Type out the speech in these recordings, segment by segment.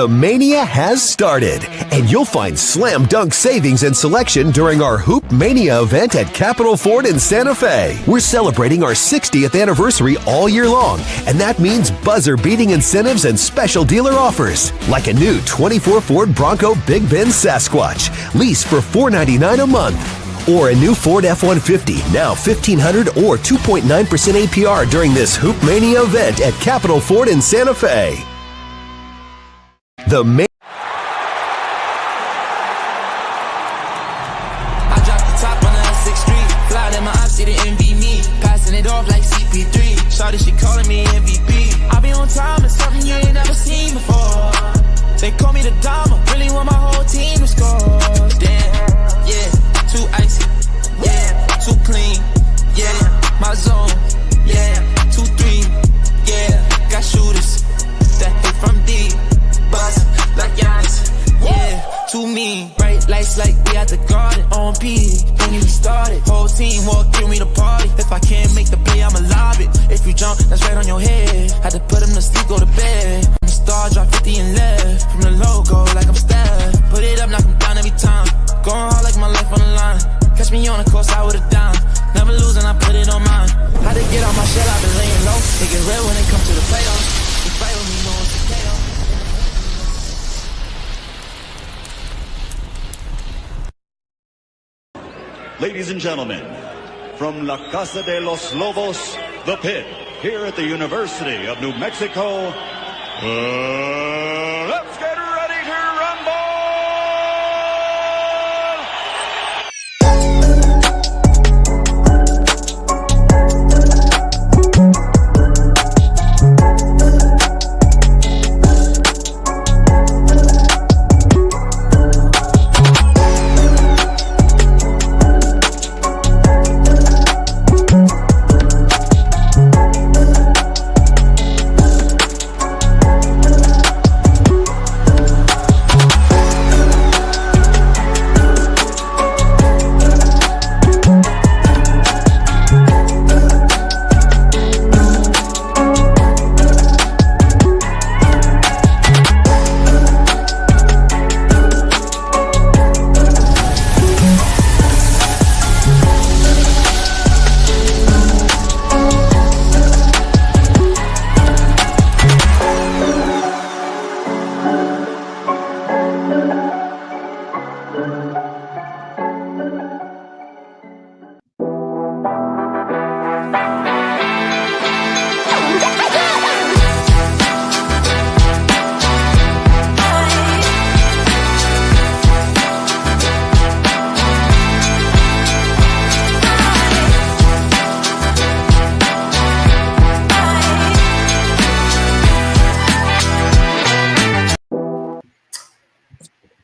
The Mania has started, and you'll find slam dunk savings and selection during our Hoop Mania event at Capitol Ford in Santa Fe. We're celebrating our 60th anniversary all year long, and that means buzzer-beating incentives and special dealer offers, like a new 24 Ford Bronco Big Bend Sasquatch, lease for $499 a month. Or a new Ford F-150, now $1,500 or 2.9% APR during this Hoop Mania event at Capitol Ford in Santa Fe. I dropped the top on the 6th Street. Fly in my ops, see the envy me. Passing it off like CP3. Shawty, she calling me MVP. I be on time, it's something you ain't never seen before. They call me the Dama. Really want my whole team to score. Damn, yeah, too icy. Yeah, too clean. Yeah, my zone. Yeah, 2-3. Yeah, got shooters that hit from deep. Bust like Giannis, yeah, too mean. Bright lights like we at the garden. On P, when you started. Whole team walk through me to party. If I can't make the play, I'ma lob it. If you jump, that's right on your head. Had to put him to sleep, go to bed. I'm a star, drop 50 and left. From the logo, like I'm Steph. Put it up, knock him down every time. Going hard like my life on the line. Catch me on the course, I would've down. Never losing, I put it on mine. Had to get on my shit, I've been laying low. They get red when it comes to the playoffs. They fight with me, no one's a KO. Ladies and gentlemen, from La Casa de los Lobos, the Pit, here at the University of New Mexico, let's get ready to rumble!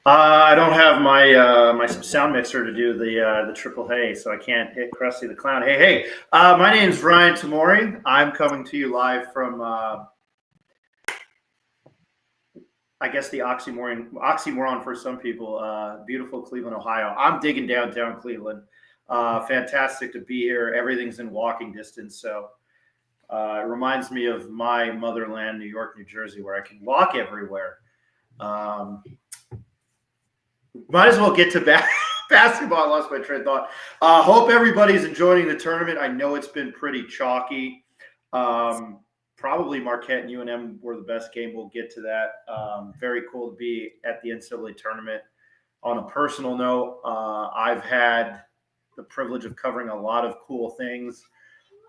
I don't have my sound mixer to do the triple hey, so I can't hit Krusty the Clown. Hey! My name's Ryan Tamori. I'm coming to you live from I guess the oxymoron for some people, beautiful Cleveland, Ohio. I'm digging downtown Cleveland. Fantastic to be here. Everything's in walking distance, so it reminds me of my motherland, New York, New Jersey, where I can walk everywhere. Might as well get to basketball. I lost my train of thought. Hope everybody's enjoying the tournament. I know it's been pretty chalky. Probably Marquette and UNM were the best game. We'll get to that. Very cool to be at the NCAA tournament. On a personal note, I've had the privilege of covering a lot of cool things,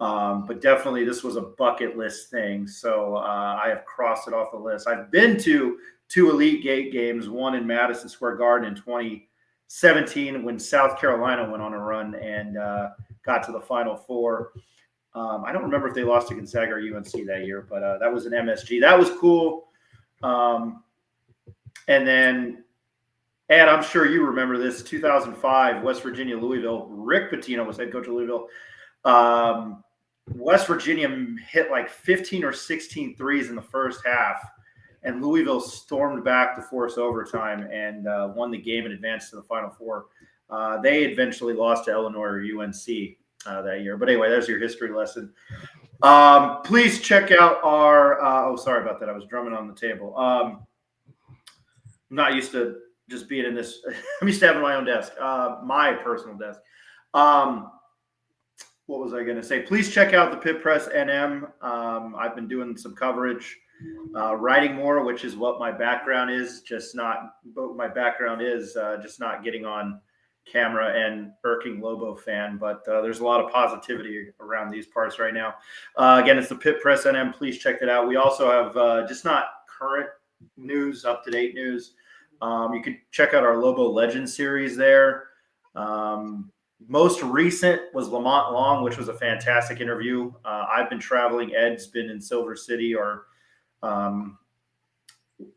but definitely this was a bucket list thing. So I have crossed it off the list. I've been to 2 Elite Eight games, one in Madison Square Garden in 2017 when South Carolina went on a run and got to the Final Four. I don't remember if they lost to Gonzaga or UNC that year, but that was an MSG. That was cool. And then, Ed, I'm sure you remember this, 2005, West Virginia, Louisville. Rick Pitino was head coach of Louisville. West Virginia hit like 15 or 16 threes in the first half. And Louisville stormed back to force overtime and won the game and advanced to the Final Four. They eventually lost to Illinois or UNC that year. But anyway, there's your history lesson. Please check out our sorry about that. I was drumming on the table. I'm not used to just being in this. I'm used to having my own desk, my personal desk. What was I going to say? Please check out the Pit Press NM. I've been doing some coverage, writing more, which is what my background is. Just not getting on camera and irking Lobo fan. But there's a lot of positivity around these parts right now. Again, it's the Pit Press NM. Please check it out. We also have just not current news, up-to-date news. You can check out our Lobo Legends series there. Most recent was Lamont Long, which was a fantastic interview. I've been traveling. Ed's been in Silver City, or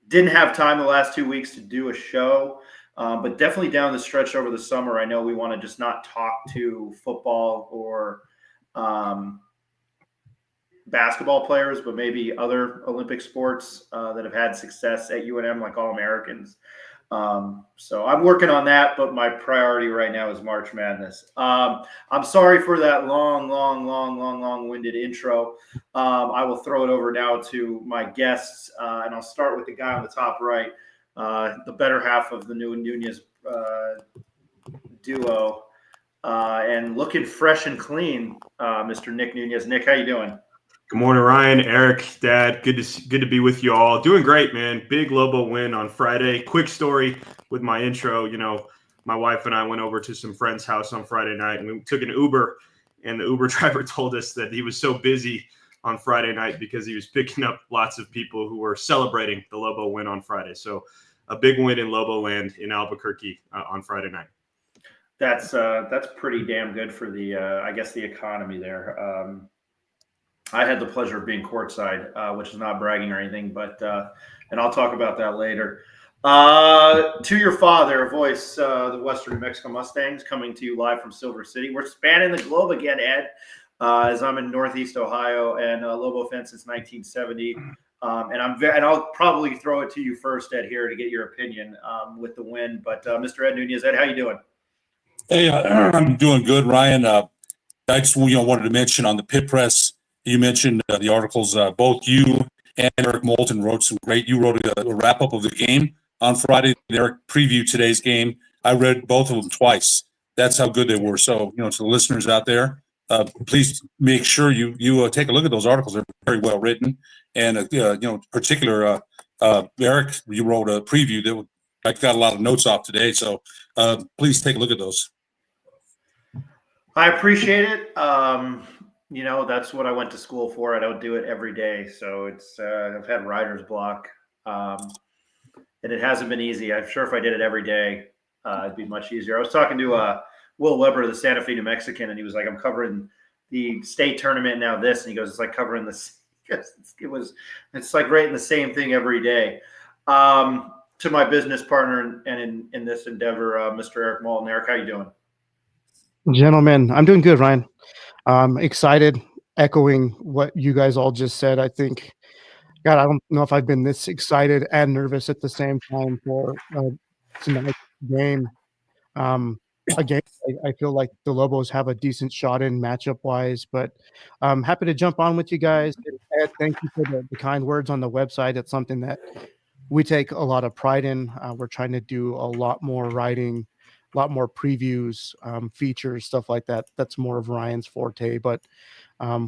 didn't have time the last 2 weeks to do a show, but definitely down the stretch over the summer. I know we want to just not talk to football or basketball players, but maybe other Olympic sports that have had success at UNM, like All-Americans. So I'm working on that, but my priority right now is March Madness. I'm sorry for that long-winded intro. I will throw it over now to my guests, and I'll start with the guy on the top right, the better half of the new Nunez duo, and looking fresh and clean, Mr. Nick Nunez. Nick, how you doing? Good morning, Ryan, Eric, Dad. Good to be with you all. Doing great, man. Big Lobo win on Friday. Quick story with my intro. You know, my wife and I went over to some friend's house on Friday night, and we took an Uber, and the Uber driver told us that he was so busy on Friday night because he was picking up lots of people who were celebrating the Lobo win on Friday. So a big win in Lobo land in Albuquerque on Friday night. That's pretty damn good for the I guess the economy there. I had the pleasure of being courtside, which is not bragging or anything, but and I'll talk about that later. To your father, a voice, the Western New Mexico Mustangs, coming to you live from Silver City. We're spanning the globe again, Ed, as I'm in Northeast Ohio and Lobo fan since 1970. And I'll probably throw it to you first, Ed, here to get your opinion with the win. But Mr. Ed Nunez, Ed, how you doing? Hey, I'm doing good, Ryan. I just wanted to mention on the Pit Press. You mentioned the articles. Both you and Eric Moulton wrote some great. You wrote a wrap up of the game on Friday. Eric previewed today's game. I read both of them twice. That's how good they were. So, to the listeners out there, please make sure you take a look at those articles. They're very well written. And particular Eric, you wrote a preview that I got a lot of notes off today. So please take a look at those. I appreciate it. That's what I went to school for. I don't do it every day. So it's, I've had writer's block, and it hasn't been easy. I'm sure if I did it every day, it'd be much easier. I was talking to Will Weber, the Santa Fe, New Mexican, and he was like, I'm covering the state tournament now this. And he goes, it's like covering this. It's like writing the same thing every day. To my business partner and in this endeavor, Mr. Eric Moulton. Eric, how you doing? Gentlemen, I'm doing good, Ryan. Excited, echoing what you guys all just said. I think, God, I don't know if I've been this excited and nervous at the same time for tonight's game. Again, I feel like the Lobos have a decent shot in matchup-wise, but I'm happy to jump on with you guys. Ed, thank you for the kind words on the website. It's something that we take a lot of pride in. We're trying to do a lot more writing, a lot more previews, features, stuff like that. That's more of Ryan's forte, but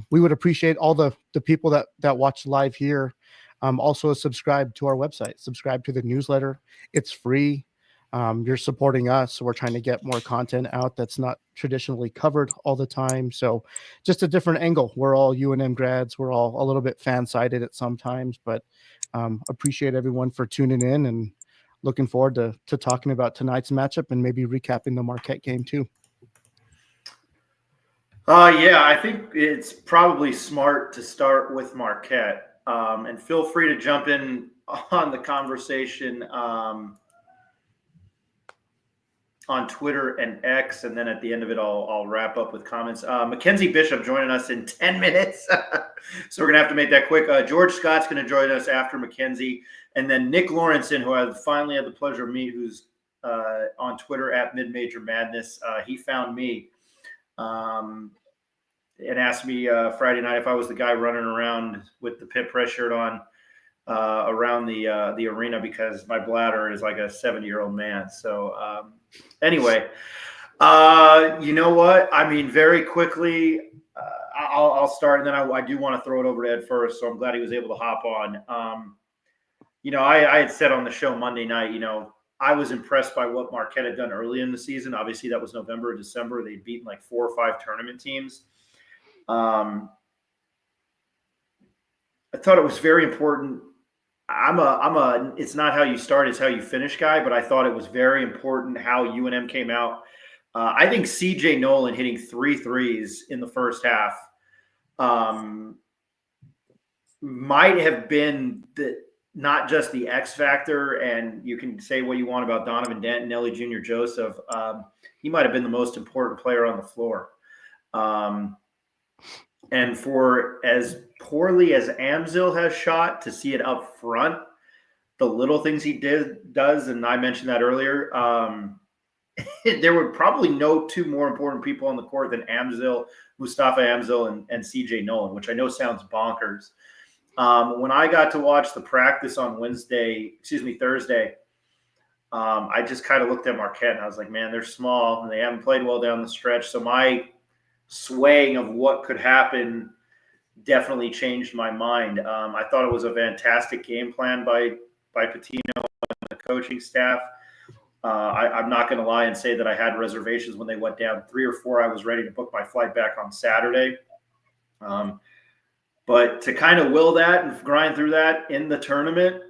we would appreciate all the people that watch live here. Also subscribe to our website, subscribe to the newsletter. It's free. You're supporting us. So we're trying to get more content out that's not traditionally covered all the time. So just a different angle. We're all UNM grads. We're all a little bit fan-sided at sometimes, but appreciate everyone for tuning in and looking forward to talking about tonight's matchup and maybe recapping the Marquette game too. Yeah, I think it's probably smart to start with Marquette, and feel free to jump in on the conversation on Twitter and X, and then at the end of it, I'll wrap up with comments. Mackenzie Bishop joining us in 10 minutes, so we're gonna have to make that quick. George Scott's gonna join us after Mackenzie. And then Nick Lawrenson, who I finally had the pleasure of meeting, who's on Twitter at Mid-Major Madness. He found me and asked me Friday night if I was the guy running around with the Pit Press shirt on around the arena because my bladder is like a 70-year-old man. So anyway, you know what? I mean, very quickly, I'll start, and then I do want to throw it over to Ed first. So I'm glad he was able to hop on. You know, I had said on the show Monday night, you know, I was impressed by what Marquette had done early in the season. Obviously, that was November or December. They'd beaten like 4 or 5 tournament teams. I thought it was very important. I'm a it's not how you start, it's how you finish guy, but I thought it was very important how UNM came out. I think CJ Nolan hitting 3 threes in the first half might have been not just the X factor, and you can say what you want about Donovan Dent and Nelly Jr. Joseph. He might have been the most important player on the floor. And for as poorly as Amzil has shot, to see it up front, the little things he does, and I mentioned that earlier, there were probably no 2 more important people on the court than Mustafa Amzil and CJ Nolan, which I know sounds bonkers. When I got to watch the practice on Thursday, I just kind of looked at Marquette and I was like, man, they're small and they haven't played well down the stretch. So my swaying of what could happen definitely changed my mind. I thought it was a fantastic game plan by Pitino and the coaching staff. I'm not going to lie and say that I had reservations when they went down 3 or 4. I was ready to book my flight back on Saturday. But to kind of will that and grind through that in the tournament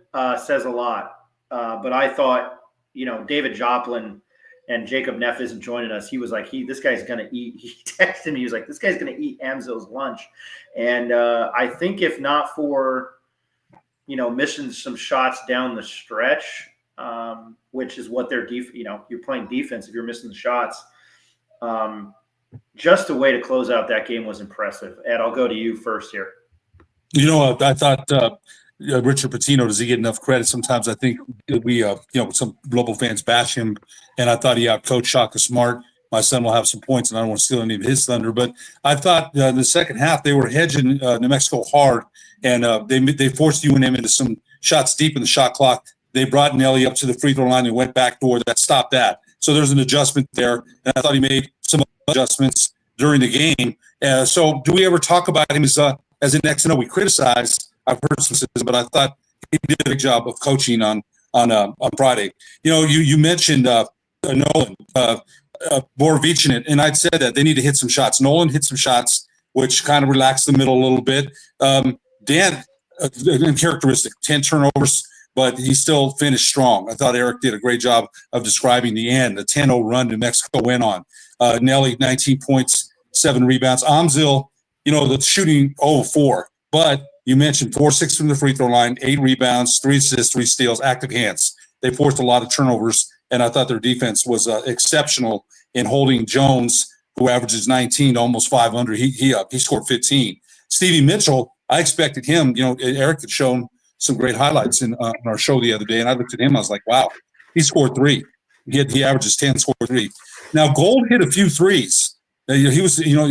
says a lot. But I thought, you know, David Joplin and Jacob Neff isn't joining us. He was like, this guy's going to eat. He texted me. He was like, this guy's going to eat Amzil's lunch. And I think if not for, you know, missing some shots down the stretch, which is what their you're playing defense if you're missing the shots. Just the way to close out that game was impressive. Ed, I'll go to you first here. You know, I thought Richard Pitino, does he get enough credit? Sometimes I think we, some Global fans bash him, and I thought he outcoached Shaka Smart. My son will have some points, and I don't want to steal any of his thunder. But I thought in the second half they were hedging New Mexico hard, and they forced UNM into some shots deep in the shot clock. They brought Nelly up to the free throw line and went backdoor. That stopped that. So there's an adjustment there, and I thought he made some adjustments during the game. So do we ever talk about him as an X? We criticized. I've heard some criticism, but I thought he did a good job of coaching on Friday. You know, you mentioned Nolan, Borovic, and I'd said that they need to hit some shots. Nolan hit some shots, which kind of relaxed the middle a little bit. Dan, uncharacteristic, 10 turnovers, but he still finished strong. I thought Eric did a great job of describing the end, the 10-0 run New Mexico went on. Nelly, 19 points, 7 rebounds. Amzil, you know, the shooting 0-4, but you mentioned 4-6 from the free throw line, 8 rebounds, 3 assists, 3 steals, active hands. They forced a lot of turnovers, and I thought their defense was exceptional in holding Jones, who averages 19 to almost 500. He scored 15. Stevie Mitchell, I expected him. You know, Eric had shown some great highlights in our show the other day, and I looked at him. I was like, wow, he scored 3. He averages 10, scored 3. Now Gold hit a few threes. He was, you know,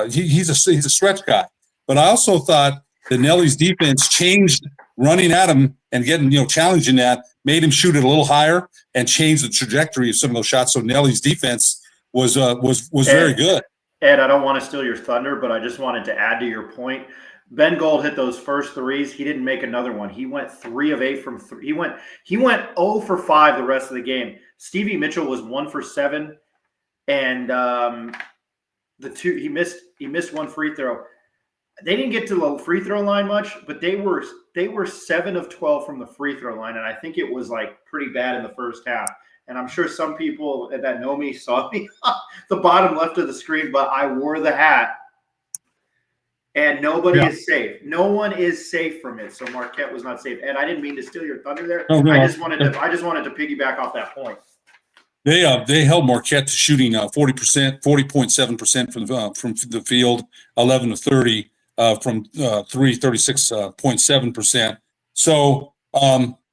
he's a stretch guy, but I also thought that Nelly's defense changed, running at him and getting, you know, challenging that, made him shoot it a little higher and changed the trajectory of some of those shots. So Nelly's defense was very good. Ed, I don't want to steal your thunder, but I just wanted to add to your point. Ben Gold hit those first threes. He didn't make another one. He went 3 of 8 from 3. He went 0 for 5 the rest of the game. Stevie Mitchell was 1 for 7, and he missed 1 free throw. They didn't get to the free throw line much, but they were 7 of 12 from the free throw line, and I think it was like pretty bad in the first half. And I'm sure some people that know me saw me the bottom left of the screen, but I wore the hat, and nobody is safe. No one is safe from it. So Marquette was not safe. And I didn't mean to steal your thunder there. Oh, no. I just wanted to piggyback off that point. They held Marquette to shooting 40.7% from the field, 11 to 30 from 3, 36.7%. So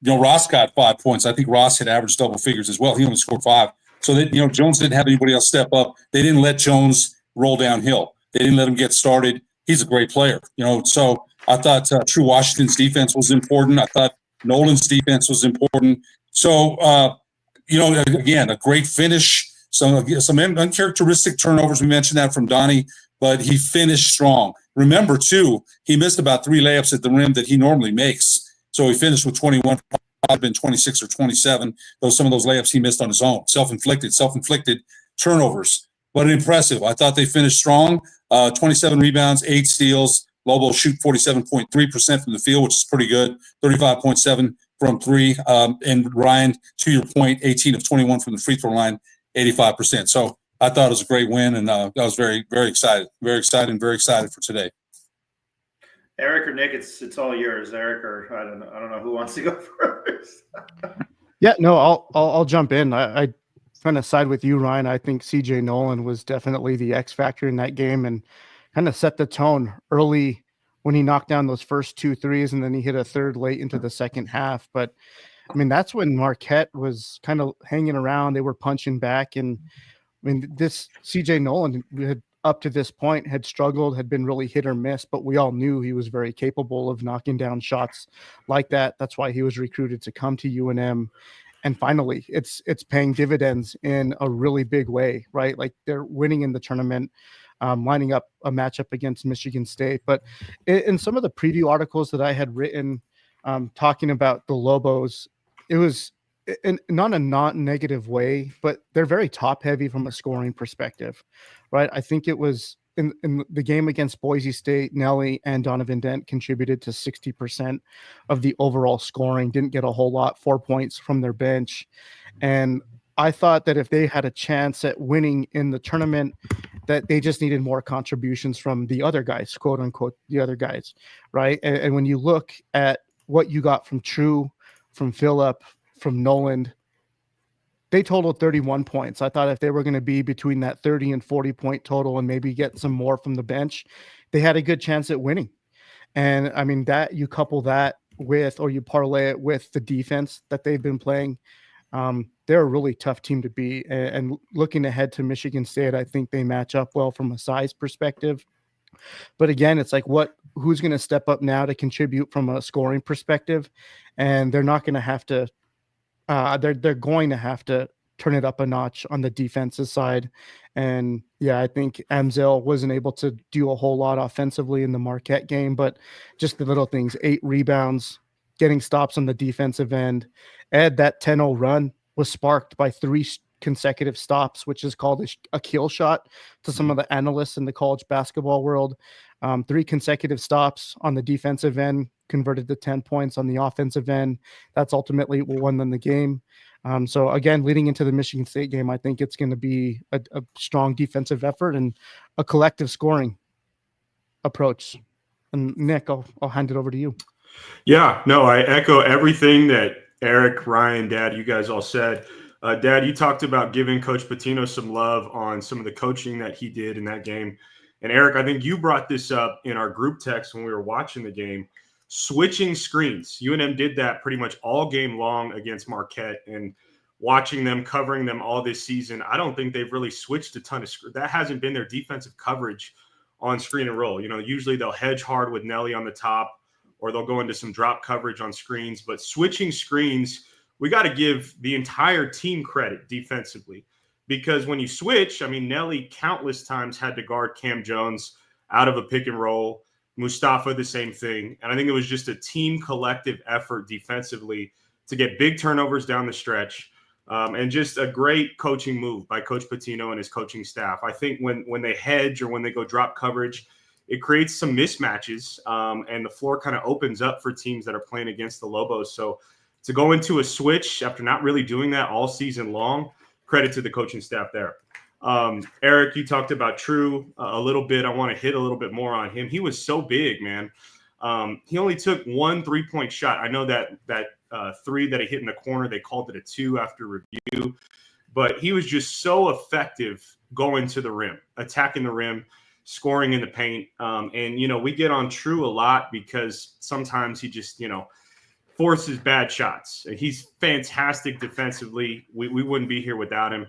Ross got 5 points. I think Ross had averaged double figures as well. He only scored 5. So that Jones didn't have anybody else step up. They didn't let Jones roll downhill. They didn't let him get started. He's a great player, so I thought True Washington's defense was important. I thought Nolan's defense was important. So, again, a great finish. Some uncharacteristic turnovers. We mentioned that from Donnie, but he finished strong. Remember, too, he missed about 3 layups at the rim that he normally makes. So he finished with 21, probably been 26 or 27. Some of those layups he missed on his own. Self-inflicted turnovers. But impressive. I thought they finished strong. 27 rebounds, 8 steals. Lobos shoot 47.3% from the field, which is pretty good. 35.7 from 3. And Ryan, to your point, 18 of 21 from the free throw line, 85%. So I thought it was a great win, and I was very, very excited. Very excited for today. Eric or Nick, it's all yours. Eric, or I don't know who wants to go first. Yeah, no, I'll jump in. I kind of side with you, Ryan. I think CJ Nolan was definitely the X factor in that game and kind of set the tone early when he knocked down those first 2 threes, and then he hit a third late into the second half. But I mean, that's when Marquette was kind of hanging around. They were punching back, and I mean, this CJ Nolan had up to this point had struggled, had been really hit or miss, but we all knew he was very capable of knocking down shots like that. That's why he was recruited to come to UNM. And finally, it's paying dividends in a really big way, right? Like they're winning in the tournament, lining up a matchup against Michigan State. But in some of the preview articles that I had written talking about the Lobos, it was not a not negative way, but they're very top heavy from a scoring perspective, right? I think it was in the game against Boise State, Nelly and Donovan Dent contributed to 60% of the overall scoring, didn't get a whole lot, 4 points from their bench. And I thought that if they had a chance at winning in the tournament, that they just needed more contributions from the other guys, quote unquote, the other guys, right? And when you look at what you got from True, from Phillip, from Nolan, they totaled 31 points. I thought if they were going to be between that 30 and 40 point total and maybe get some more from the bench, they had a good chance at winning. And I mean, that you couple that with, or you parlay it with the defense that they've been playing. They're a really tough team to beat. And looking ahead to Michigan State, I think they match up well from a size perspective. But again, it's like who's going to step up now to contribute from a scoring perspective? And they're not going to have to. They're going to have to turn it up a notch on the defensive side. And yeah, I think Amzil wasn't able to do a whole lot offensively in the Marquette game, but just the little things, 8 rebounds, getting stops on the defensive end. Ed, that 10-0 run was sparked by 3 consecutive stops, which is called a kill shot to some of the analysts in the college basketball world. 3 consecutive stops on the defensive end converted to 10 points on the offensive end. That's ultimately what won them the game. So again, leading into the Michigan State game, I think it's going to be a strong defensive effort and a collective scoring approach. And Nick, I'll hand it over to you. Yeah, no, I echo everything that Eric, Ryan, Dad, you guys all said. Dad, you talked about giving Coach Pitino some love on some of the coaching that he did in that game. And Eric, I think you brought this up in our group text when we were watching the game. Switching screens. UNM did that pretty much all game long against Marquette, and watching them, covering them all this season, I don't think they've really switched a ton of screens. That hasn't been their defensive coverage on screen and roll. You know, usually they'll hedge hard with Nelly on the top, or they'll go into some drop coverage on screens. But switching screens, we got to give the entire team credit defensively, because when you switch, I mean, Nelly countless times had to guard Cam Jones out of a pick and roll. Mustafa, the same thing. And I think it was just a team collective effort defensively to get big turnovers down the stretch, and just a great coaching move by Coach Pitino and his coaching staff. I think when they hedge or when they go drop coverage, it creates some mismatches, and the floor kind of opens up for teams that are playing against the Lobos. So to go into a switch after not really doing that all season long, credit to the coaching staff there. Eric, you talked about True a little bit. I want to hit a little bit more on him. He was so big, man. He only took 1 3-point shot. I know that 3 that he hit in the corner, they called it a 2 after review, but he was just so effective going to the rim, attacking the rim, scoring in the paint. And, we get on True a lot because sometimes he just, forces bad shots. He's fantastic defensively. We wouldn't be here without him.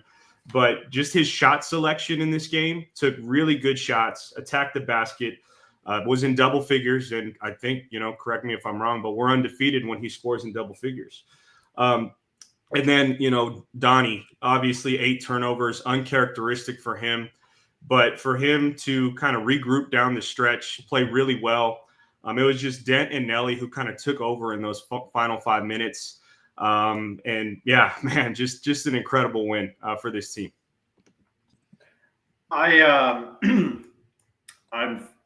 But just his shot selection in this game, took really good shots, attacked the basket. was in double figures, and I think, correct me if I'm wrong, but we're undefeated when he scores in double figures. And then, Donnie, obviously 8 turnovers, uncharacteristic for him. But for him to kind of regroup down the stretch, play really well. It was just Dent and Nelly who kind of took over in those final 5 minutes. And yeah, man, just an incredible win for this team.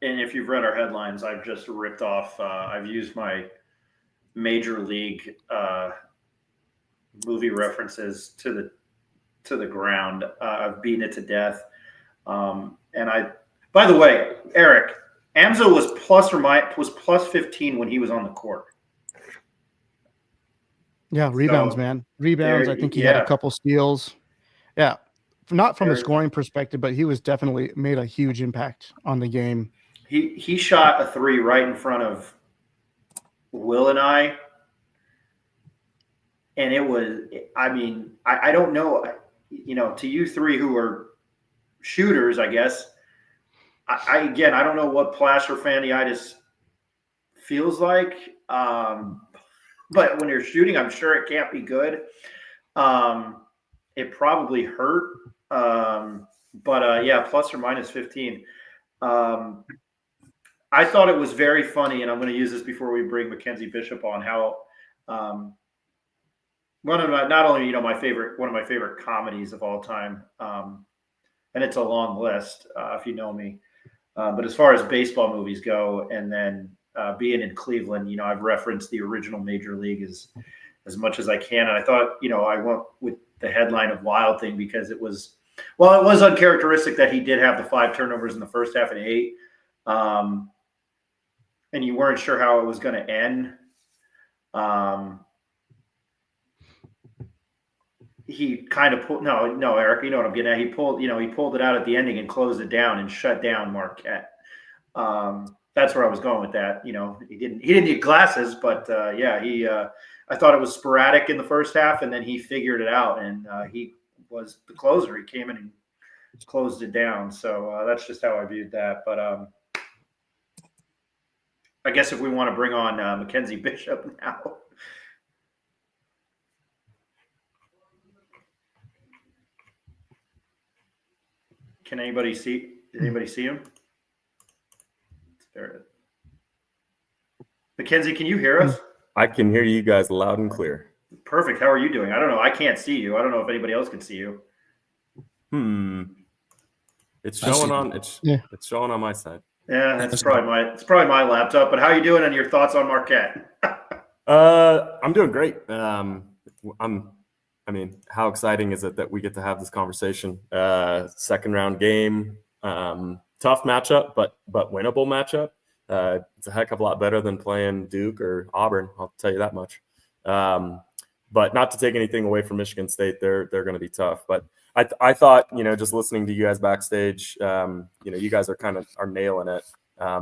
And if you've read our headlines, I've just ripped off. I've used my major league movie references to the ground. I've beaten it to death. By the way, Eric, Amzo was plus 15 when he was on the court. Yeah, rebounds, man. Rebounds. I think he had a couple steals. Yeah. Not from a scoring perspective, but he was definitely made a huge impact on the game. He shot a 3 right in front of Will and I. And it was, I don't know, to you three who are shooters, I guess. I don't know what plaster fanitis feels like. But when you're shooting, I'm sure it can't be good. It probably hurt. Yeah, plus or minus 15. I thought it was very funny, and I'm going to use this before we bring Mackenzie Bishop on, how one of my favorite comedies of all time, and it's a long list if you know me. But as far as baseball movies go, and then being in Cleveland, I've referenced the original Major League as much as I can. And I thought, I went with the headline of Wild Thing because it was uncharacteristic that he did have the 5 turnovers in the first half and 8. And you weren't sure how it was going to end. He kind of pulled, no, Eric, you know what I'm getting at. He pulled it out at the ending and closed it down and shut down Marquette. That's where I was going with that. He didn't need glasses, but I thought it was sporadic in the first half, and then he figured it out, and he was the closer. He came in and closed it down. So that's just how I viewed that. But I guess if we want to bring on Mackenzie Bishop now. Can anybody see? Did anybody see him? There. Mackenzie, can you hear us? I can hear you guys loud and clear. Perfect. How are you doing? I don't know. I can't see you. I don't know if anybody else can see you. It's showing on. It's showing on my side. Yeah, it's probably my laptop. But how are you doing? And your thoughts on Marquette? I'm doing great. How exciting is it that we get to have this conversation? Second round game, tough matchup, but winnable matchup. It's a heck of a lot better than playing Duke or Auburn. I'll tell you that much. But not to take anything away from Michigan State, they're going to be tough. But I thought, just listening to you guys backstage, you guys are nailing it.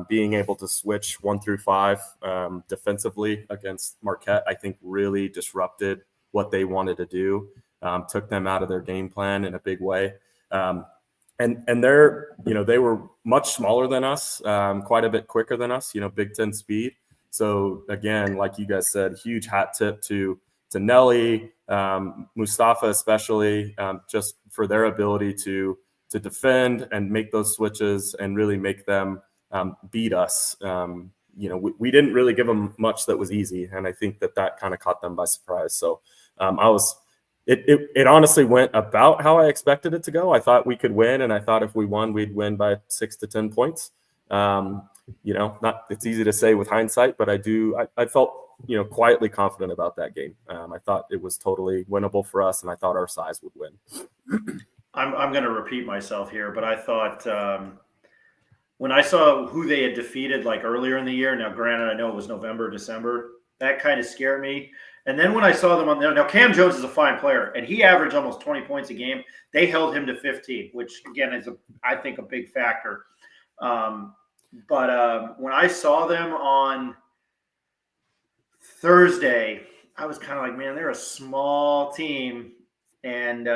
Being able to switch 1 through 5 defensively against Marquette, I think really disrupted what they wanted to do, took them out of their game plan in a big way. And they were much smaller than us, quite a bit quicker than us, Big Ten speed. So again, like you guys said, huge hat tip to Nelly, Mustafa especially, just for their ability to defend and make those switches and really make them beat us. We didn't really give them much that was easy, and I think that kind of caught them by surprise. So It honestly went about how I expected it to go. I thought we could win, and I thought if we won, we'd win by 6 to 10 points. It's easy to say with hindsight, but I felt quietly confident about that game. I thought it was totally winnable for us, and I thought our size would win. I'm going to repeat myself here, but I thought when I saw who they had defeated like earlier in the year, now granted I know it was November, December, that kind of scared me. And then when I saw them now Cam Jones is a fine player, and he averaged almost 20 points a game. They held him to 15, which again is I think a big factor. But when I saw them on Thursday, I was kind of like, man, they're a small team, and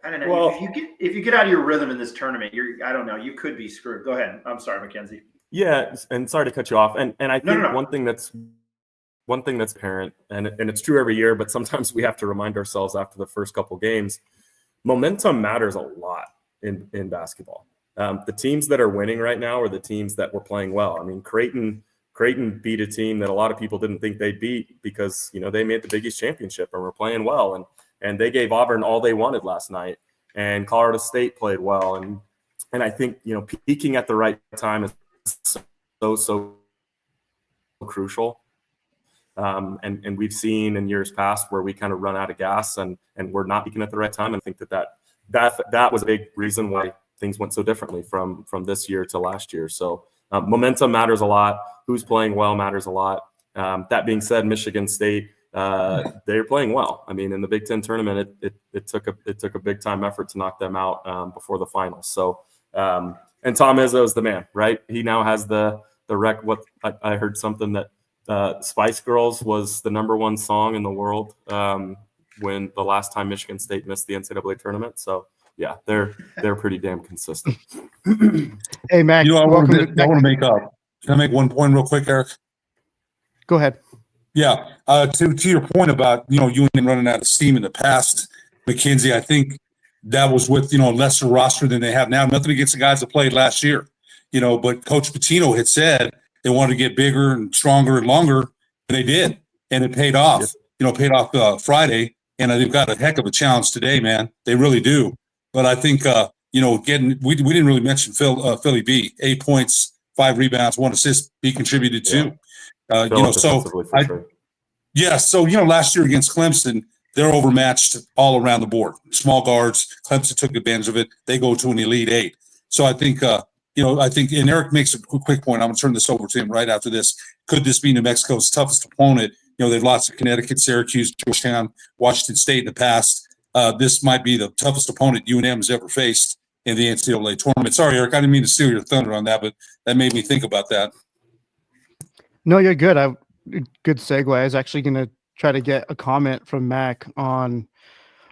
I don't know. Well, if you get out of your rhythm in this tournament, I don't know. You could be screwed. Go ahead. I'm sorry, Mackenzie. yeah, and sorry to cut you off. And I think No. one thing that's apparent, and it's true every year, but sometimes we have to remind ourselves after the first couple games, momentum matters a lot in basketball. The teams that are winning right now are the teams that were playing well. I mean, Creighton beat a team that a lot of people didn't think they'd beat because, they made the Big East championship and were playing well. And they gave Auburn all they wanted last night. And Colorado State played well. And I think, peaking at the right time is so crucial. And we've seen in years past where we kind of run out of gas and we're not peaking at the right time. And I think that was a big reason why things went so differently from this year to last year. So momentum matters a lot. Who's playing well matters a lot. That being said, Michigan State, they're playing well. I mean, in the Big Ten tournament, it took a big time effort to knock them out before the finals. So, and Tom Izzo is the man, right? He now has the rec. What I heard something that Spice Girls was the #1 song in the world when the last time Michigan State missed the NCAA tournament. So yeah, they're pretty damn consistent. Hey, Mac. I want to make up. Can I make one point real quick, Eric? Go ahead. Yeah. To your point about, UNM running out of steam in the past, Mackenzie, I think that was with, a lesser roster than they have now. Nothing against the guys that played last year, but Coach Pitino had said they wanted to get bigger and stronger and longer, and they did. And it paid off, Friday. And they've got a heck of a challenge today, man. They really do. But I think, we didn't really mention Philly B. 8 points, 5 rebounds, 1 assist. He contributed too. Last year against Clemson, they're overmatched all around the board. Small guards, Clemson took advantage of it. They go to an Elite Eight. So I think, and Eric makes a quick point. I'm going to turn this over to him right after this. Could this be New Mexico's toughest opponent? They've lost to Connecticut, Syracuse, Georgetown, Washington State in the past. This might be the toughest opponent UNM has ever faced in the NCAA tournament. Sorry, Eric, I didn't mean to steal your thunder on that, but that made me think about that. No, you're good. Good segue. I was actually going to try to get a comment from Mac on,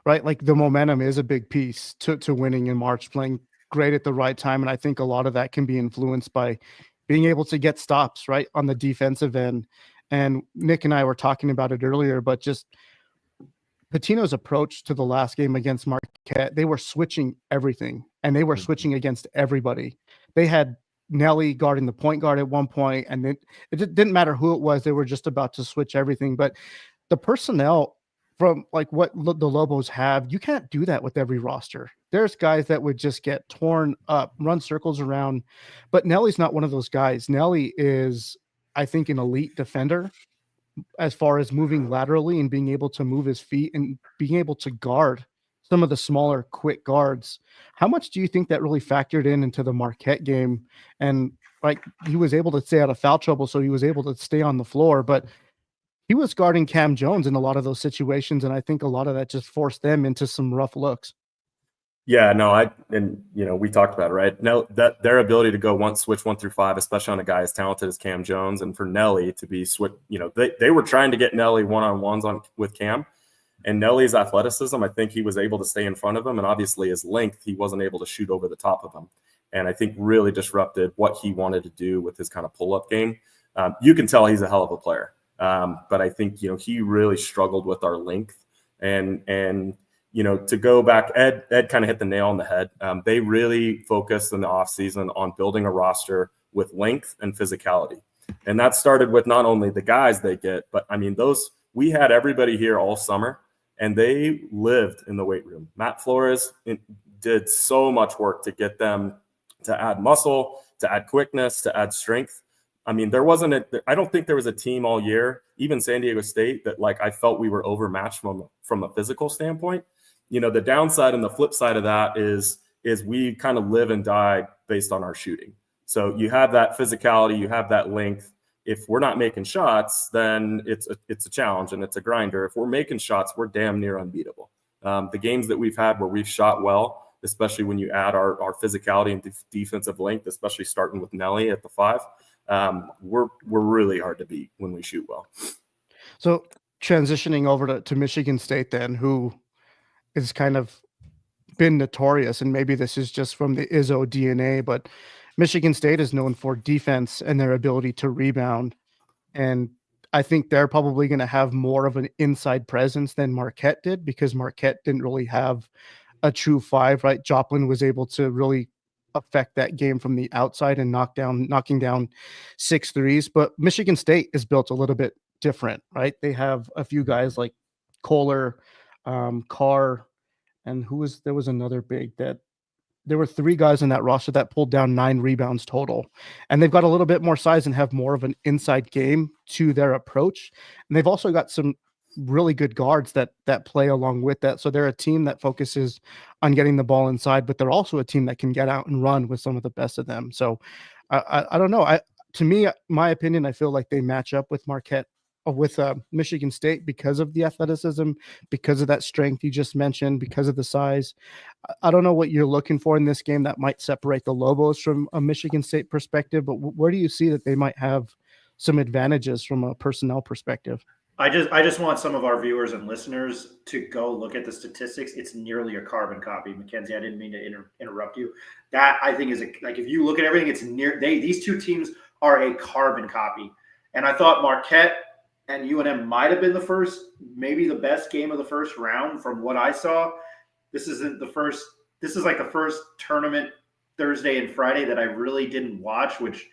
right, like the momentum is a big piece to winning in March, playing great at the right time. And I think a lot of that can be influenced by being able to get stops, right, on the defensive end. And Nick and I were talking about it earlier, but just Pitino's approach to the last game against Marquette, they were switching everything, and they were switching against everybody. They had Nelly guarding the point guard at one point, and it didn't matter who it was. They were just about to switch everything. But the personnel from like what the Lobos have, you can't do that with every roster. There's guys that would just get torn up, run circles around. But Nelly's not one of those guys. Nelly is, I think, an elite defender as far as moving laterally and being able to move his feet and being able to guard some of the smaller, quick guards. How much do you think that really factored into the Marquette game? And like, he was able to stay out of foul trouble, so he was able to stay on the floor, but he was guarding Cam Jones in a lot of those situations. And I think a lot of that just forced them into some rough looks. Yeah, no, we talked about it, right? No, that their ability to go switch 1 through 5, especially on a guy as talented as Cam Jones, and for Nelly to be they were trying to get Nelly one-on-ones with Cam, and Nelly's athleticism, I think he was able to stay in front of him, and obviously his length, he wasn't able to shoot over the top of him, and I think really disrupted what he wanted to do with his kind of pull-up game. You can tell he's a hell of a player, but I think he really struggled with our length, and to go back, Ed kind of hit the nail on the head. They really focused in the offseason on building a roster with length and physicality. And that started with not only the guys they get, but I mean, we had everybody here all summer, and they lived in the weight room. Matt Flores did so much work to get them to add muscle, to add quickness, to add strength. I mean, I don't think there was a team all year, even San Diego State, that I felt we were overmatched from a physical standpoint. The downside and the flip side of that is we kind of live and die based on our shooting. So you have that physicality, you have that length. If we're not making shots, then it's a challenge and it's a grinder. If we're making shots, we're damn near unbeatable. The games that we've had where we've shot well, especially when you add our physicality and defensive length, especially starting with Nelly at the 5, we're really hard to beat when we shoot well. So transitioning over to Michigan State then, who is kind of been notorious, and maybe this is just from the Izzo DNA, but Michigan State is known for defense and their ability to rebound. And I think they're probably going to have more of an inside presence than Marquette did, because Marquette didn't really have a true five, right? Joplin was able to really affect that game from the outside and knocking down 6 threes. But Michigan State is built a little bit different, right? They have a few guys like Kohler, Carr, and there was another big that there were 3 guys in that roster that pulled down 9 rebounds total. And they've got a little bit more size and have more of an inside game to their approach. And they've also got some really good guards that play along with that. So they're a team that focuses on getting the ball inside, but they're also a team that can get out and run with some of the best of them. So I don't know. To me, my opinion, I feel like they match up with Michigan State because of the athleticism, because of that strength you just mentioned, because of the size. I don't know what you're looking for in this game that might separate the Lobos from a Michigan State perspective, but where do you see that they might have some advantages from a personnel perspective? I just want some of our viewers and listeners to go look at the statistics. It's nearly a carbon copy. Mackenzie, I didn't mean to interrupt you. That, I think, is if you look at everything, it's these two teams are a carbon copy. And I thought Marquette and UNM might have been maybe the best game of the first round from what I saw. This is like the first tournament Thursday and Friday that I really didn't watch, which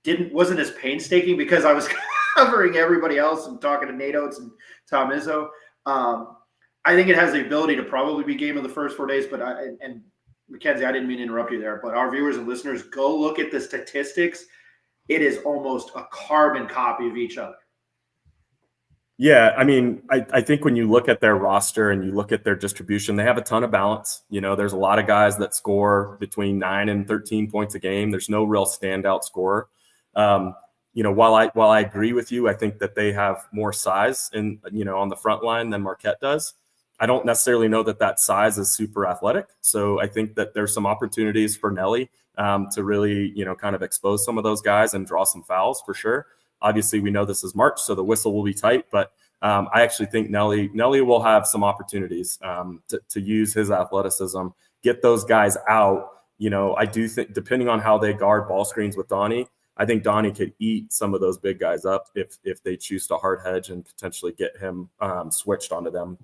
wasn't as painstaking because I was covering everybody else and talking to Nate Oates and Tom Izzo. I think it has the ability to probably be game of the first 4 days, but and Mackenzie, I didn't mean to interrupt you there, but our viewers and listeners, go look at the statistics. It is almost a carbon copy of each other. Yeah, I mean, I think when you look at their roster and you look at their distribution, they have a ton of balance. There's a lot of guys that score between 9 and 13 points a game. There's no real standout scorer. While I agree with you, I think that they have more size on the front line than Marquette does. I don't necessarily know that size is super athletic. So I think that there's some opportunities for Nelly to really, kind of expose some of those guys and draw some fouls for sure. Obviously, we know this is March, so the whistle will be tight, but I actually think Nelly will have some opportunities to use his athleticism, get those guys out. I do think, depending on how they guard ball screens with Donnie, I think Donnie could eat some of those big guys up if they choose to hard hedge and potentially get him switched onto them.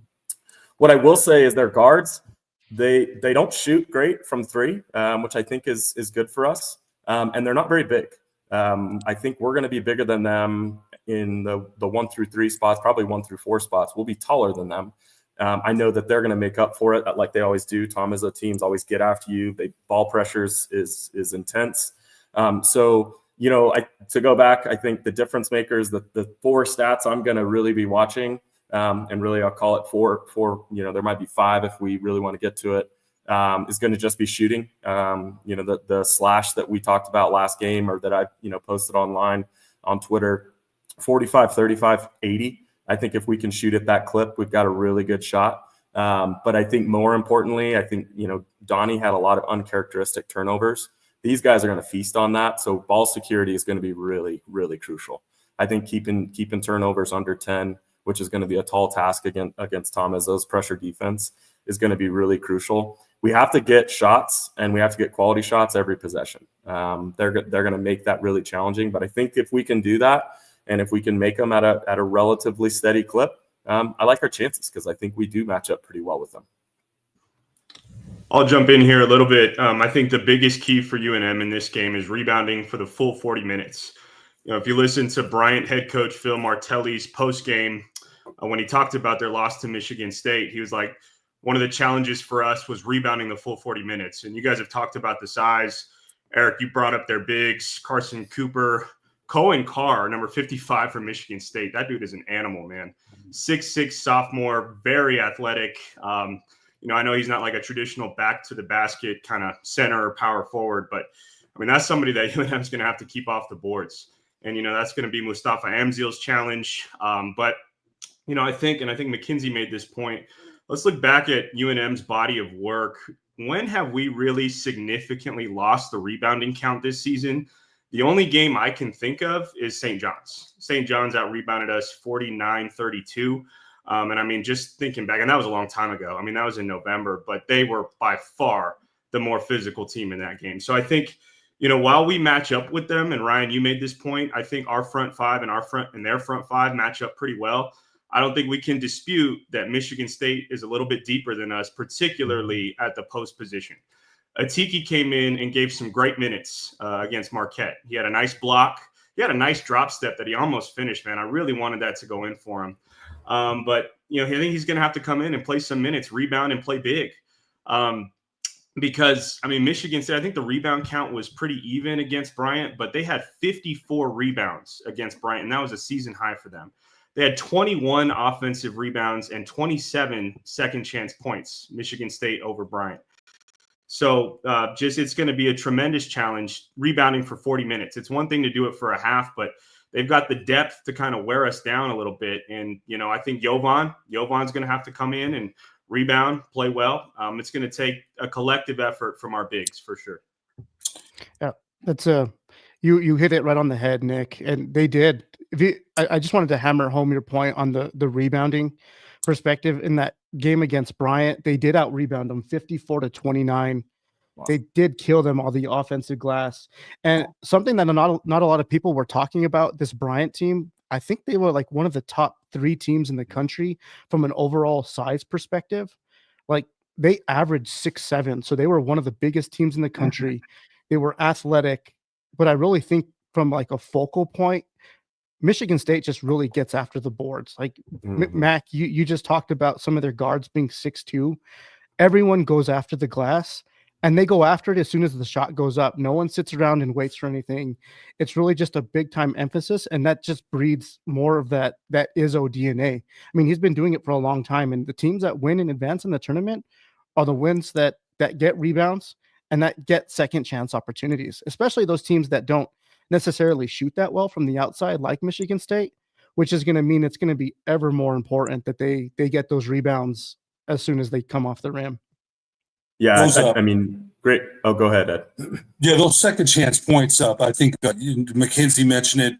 What I will say is their guards, they don't shoot great from 3, which I think is good for us, and they're not very big. I think we're going to be bigger than them in the 1 through 3 spots, probably 1 through 4 spots. We'll be taller than them. I know that they're going to make up for it like they always do. Tom Izzo teams always get after you. Ball pressures is intense. To go back, I think the difference makers, the 4 stats I'm going to really be watching, and really I'll call it 4, there might be 5 if we really want to get to it, is going to just be shooting. The slash that we talked about last game, or that I, posted online on Twitter, 45, 35, 80. I think if we can shoot at that clip, we've got a really good shot. But I think more importantly, Donnie had a lot of uncharacteristic turnovers. These guys are going to feast on that. So ball security is going to be really, really crucial. I think keeping turnovers under 10, which is going to be a tall task against Tom Izzo's pressure defense, is going to be really crucial. We have to get shots, and we have to get quality shots every possession. They're going to make that really challenging. But I think if we can do that, and if we can make them at a relatively steady clip, I like our chances, because I think we do match up pretty well with them. I'll jump in here a little bit. I think the biggest key for UNM in this game is rebounding for the full 40 minutes. If you listen to Bryant head coach Phil Martelli's post-game, when he talked about their loss to Michigan State, he was like, one of the challenges for us was rebounding the full 40 minutes. And you guys have talked about the size. Eric, you brought up their bigs, Carson Cooper, Cohen Carr, number 55 from Michigan State. That dude is an animal, man. 6'6" sophomore, very athletic. I know he's not like a traditional back to the basket kind of center or power forward, but that's somebody that UNM is going to have to keep off the boards. And, that's going to be Mustafa Amzil's challenge. But I think Mackenzie made this point. Let's look back at UNM's body of work. When have we really significantly lost the rebounding count this season? The only game I can think of is St. John's. St. John's out-rebounded us 49-32. And I mean, just thinking back, and that was a long time ago. I mean, that was in November, but they were by far the more physical team in that game. So I think, while we match up with them, and Ryan, you made this point, I think our front five and their front five match up pretty well. I don't think we can dispute that Michigan State is a little bit deeper than us, particularly at the post position. Atiki came in and gave some great minutes against Marquette. He had a nice block. He had a nice drop step that he almost finished, man. I really wanted that to go in for him. But, I think he's going to have to come in and play some minutes, rebound, and play big. Because, Michigan State, I think the rebound count was pretty even against Bryant, but they had 54 rebounds against Bryant, and that was a season high for them. They had 21 offensive rebounds and 27 second chance points, Michigan State over Bryant. So it's going to be a tremendous challenge rebounding for 40 minutes. It's one thing to do it for a half, but they've got the depth to kind of wear us down a little bit. And, I think Jovan's going to have to come in and rebound, play well. It's going to take a collective effort from our bigs for sure. Yeah, that's you hit it right on the head, Nick. And they did. I just wanted to hammer home your point on the rebounding perspective. In that game against Bryant, they did out rebound them 54-29. Wow. They did kill them on the offensive glass. And something that not a lot of people were talking about, this Bryant team, I think they were like one of the top 3 teams in the country from an overall size perspective. Like they averaged 6'7", so they were one of the biggest teams in the country. They were athletic, but I really think from like a focal point, Michigan State just really gets after the boards. Like Mac, you just talked about some of their guards being 6'2". Everyone goes after the glass. And they go after it as soon as the shot goes up. No one sits around and waits for anything. It's really just a big time emphasis, and that just breeds more of that Izzo DNA. I mean, he's been doing it for a long time, and the teams that win and advance in the tournament are the wins that get rebounds and that get second chance opportunities, especially those teams that don't necessarily shoot that well from the outside, like Michigan State, which is going to mean it's going to be ever more important that they get those rebounds as soon as they come off the rim. Yeah, great. Oh, go ahead, Ed. Yeah, those second chance points up. I think Mackenzie mentioned it.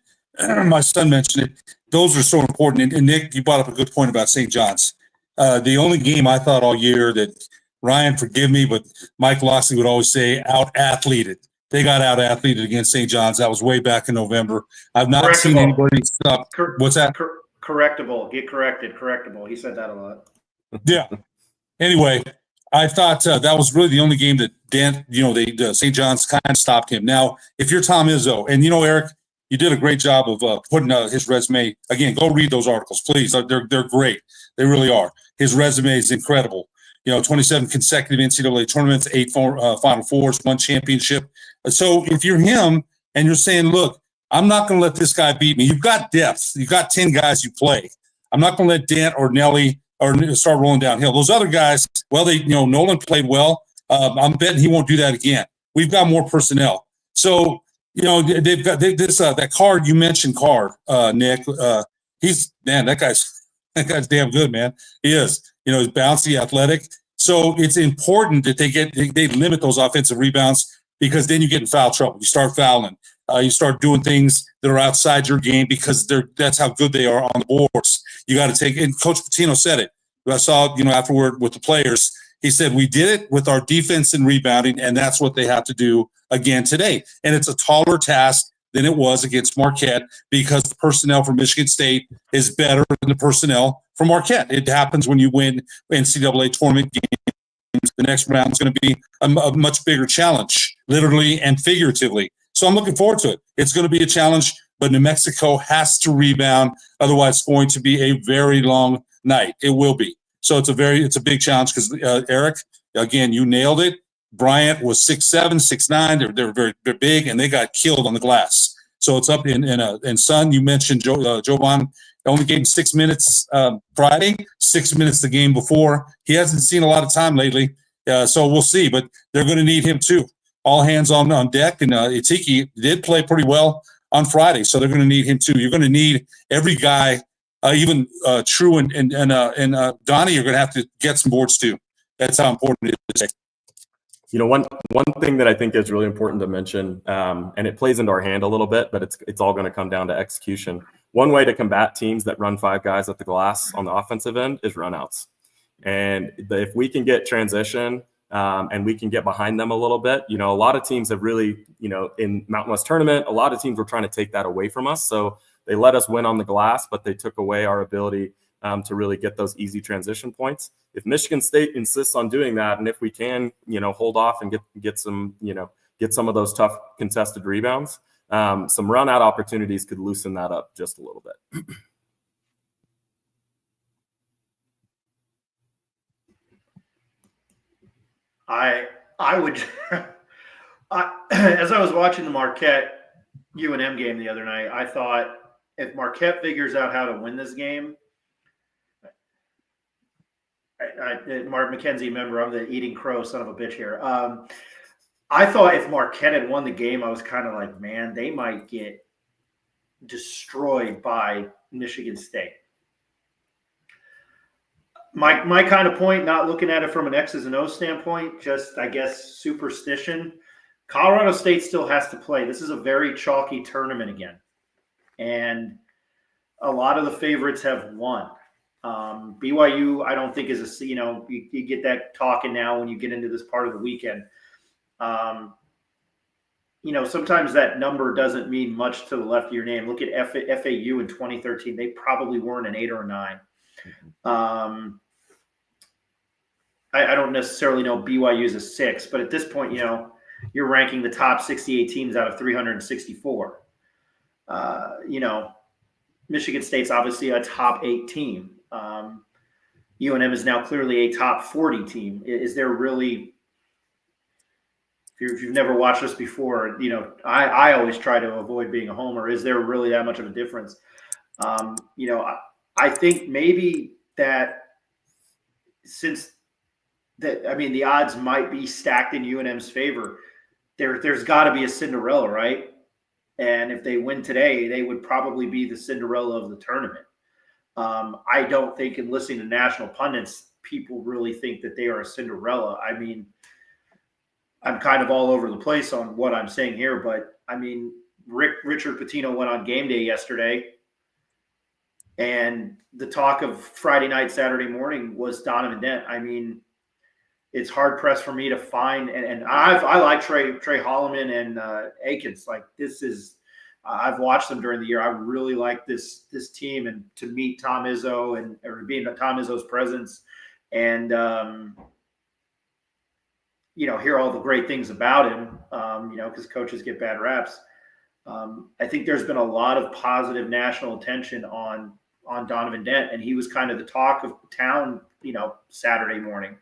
My son mentioned it. Those are so important. And Nick, you brought up a good point about St. John's. The only game I thought all year that, Ryan, forgive me, but Mike Loxley would always say out-athleted. They got out-athleted against St. John's. That was way back in November. I've not seen anybody stop. What's that? Correctable. Get corrected. Correctable. He said that a lot. Yeah. Anyway, I thought that was really the only game that St. John's kind of stopped him. Now, if you're Tom Izzo, and Eric, you did a great job of putting his resume. Again, go read those articles, please. They're great. They really are. His resume is incredible. 27 consecutive NCAA tournaments, 8 Final Fours, 1 championship. So if you're him and you're saying, look, I'm not going to let this guy beat me. You've got depth. You've got 10 guys you play. I'm not going to let Dent or Nelly or start rolling downhill. Those other guys, well, Nolan played well. I'm betting he won't do that again. We've got more personnel. So, they've got this that card you mentioned, Nick. That guy's damn good, man. He is. He's bouncy, athletic. So it's important that they limit those offensive rebounds, because then you get in foul trouble. You start fouling. You start doing things that are outside your game, because that's how good they are on the boards. You got to take, and Coach Pitino said it. I saw, afterward with the players, he said, we did it with our defense and rebounding, and that's what they have to do again today. And it's a taller task than it was against Marquette, because the personnel for Michigan State is better than the personnel for Marquette. It happens when you win NCAA tournament games. The next round is going to be a much bigger challenge, literally and figuratively. So I'm looking forward to it. It's going to be a challenge, but New Mexico has to rebound. Otherwise, it's going to be a very long night. It will be. So it's a big challenge, because Eric, again, you nailed it. Bryant was 6'7", 6'9". They're big, and they got killed on the glass. So it's up and Son, you mentioned Jovan only gave him 6 minutes Friday, 6 minutes the game before. He hasn't seen a lot of time lately, so we'll see. But they're going to need him too. All hands on deck, and Atiki did play pretty well on Friday, so they're going to need him too. You're going to need every guy, even True and Donnie. You're going to have to get some boards too. That's how important it is. One thing that I think is really important to mention, and it plays into our hand a little bit, but it's all going to come down to execution. one way to combat teams that run 5 guys at the glass on the offensive end is runouts. And if we can get transition and we can get behind them a little bit, a lot of teams have really, in Mountain West tournament, a lot of teams were trying to take that away from us. So they let us win on the glass, but they took away our ability to really get those easy transition points. If Michigan State insists on doing that, and if we can, hold off and get some of those tough contested rebounds, some run out opportunities could loosen that up just a little bit. I would, as I was watching the Marquette UNM game the other night, I thought if Marquette figures out how to win this game, Mark Mackenzie, remember, I'm the eating crow son of a bitch here. I thought if Marquette had won the game, I was kind of like, man, they might get destroyed by Michigan State. My kind of point, not looking at it from an X's and O's standpoint, just, I guess, superstition. Colorado State still has to play. This is a very chalky tournament again. And a lot of the favorites have won. BYU, I don't think is you get that talking now when you get into this part of the weekend. Sometimes that number doesn't mean much to the left of your name. Look at FAU in 2013. They probably weren't an 8 or a 9. I don't necessarily know BYU is a 6, but at this point, you're ranking the top 68 teams out of 364. Michigan State's obviously a top 8 team. UNM is now clearly a top 40 team. Is there really, if you've never watched this before, I always try to avoid being a homer. Is there really that much of a difference? I think maybe that the odds might be stacked in UNM's favor. There's got to be a Cinderella, right? And if they win today, they would probably be the Cinderella of the tournament. I don't think, in listening to national pundits, people really think that they are a Cinderella. I mean, I'm kind of all over the place on what I'm saying here, but I mean, Richard Pitino went on game day yesterday, and the talk of Friday night, Saturday morning was Donovan Dent. I mean, it's hard pressed for me to find, and I like Trey Holloman and Akins. Like, this is, I've watched them during the year. I really like this team, and to meet Tom Izzo or being Tom Izzo's presence, and hear all the great things about him. Because coaches get bad raps. I think there's been a lot of positive national attention on Donovan Dent, and he was kind of the talk of town, Saturday morning.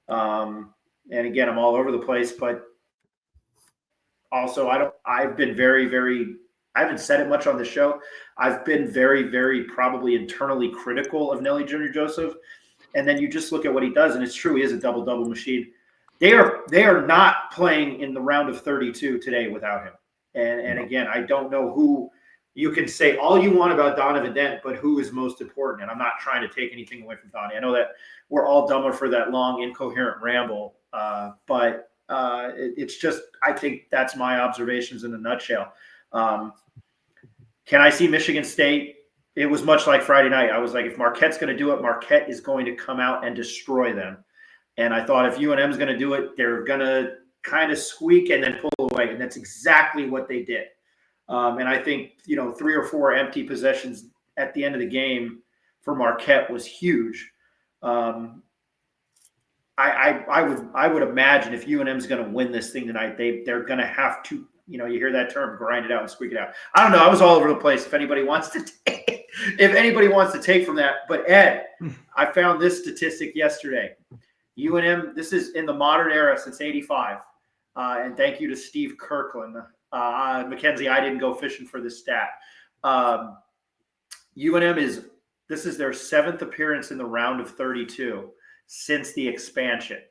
And again, I'm all over the place, but also I've been very, very, I haven't said it much on the show. I've been very, very probably internally critical of Nelly Jr. Joseph. And then you just look at what he does, and it's true, he is a double-double machine. They are not playing in the round of 32 today without him. And again, I don't know who. You can say all you want about Donovan Dent, but who is most important? And I'm not trying to take anything away from Donnie. I know that we're all dumber for that long, incoherent ramble, but it's just, I think that's my observations in a nutshell. Can I see Michigan State? It was much like Friday night. I was like, if Marquette's going to do it, Marquette is going to come out and destroy them. And I thought if UNM is going to do it, they're going to kind of squeak and then pull away. And that's exactly what they did. And I think, 3 or 4 empty possessions at the end of the game for Marquette was huge. I would imagine if UNM is going to win this thing tonight, they're going to have to, you hear that term, grind it out and squeak it out. I don't know. I was all over the place. If anybody wants to take from that, but Ed, I found this statistic yesterday. UNM, this is in the modern era since '85. And thank you to Steve Kirkland. Mackenzie, I didn't go fishing for this stat. UNM this is their 7th appearance in the round of 32 since the expansion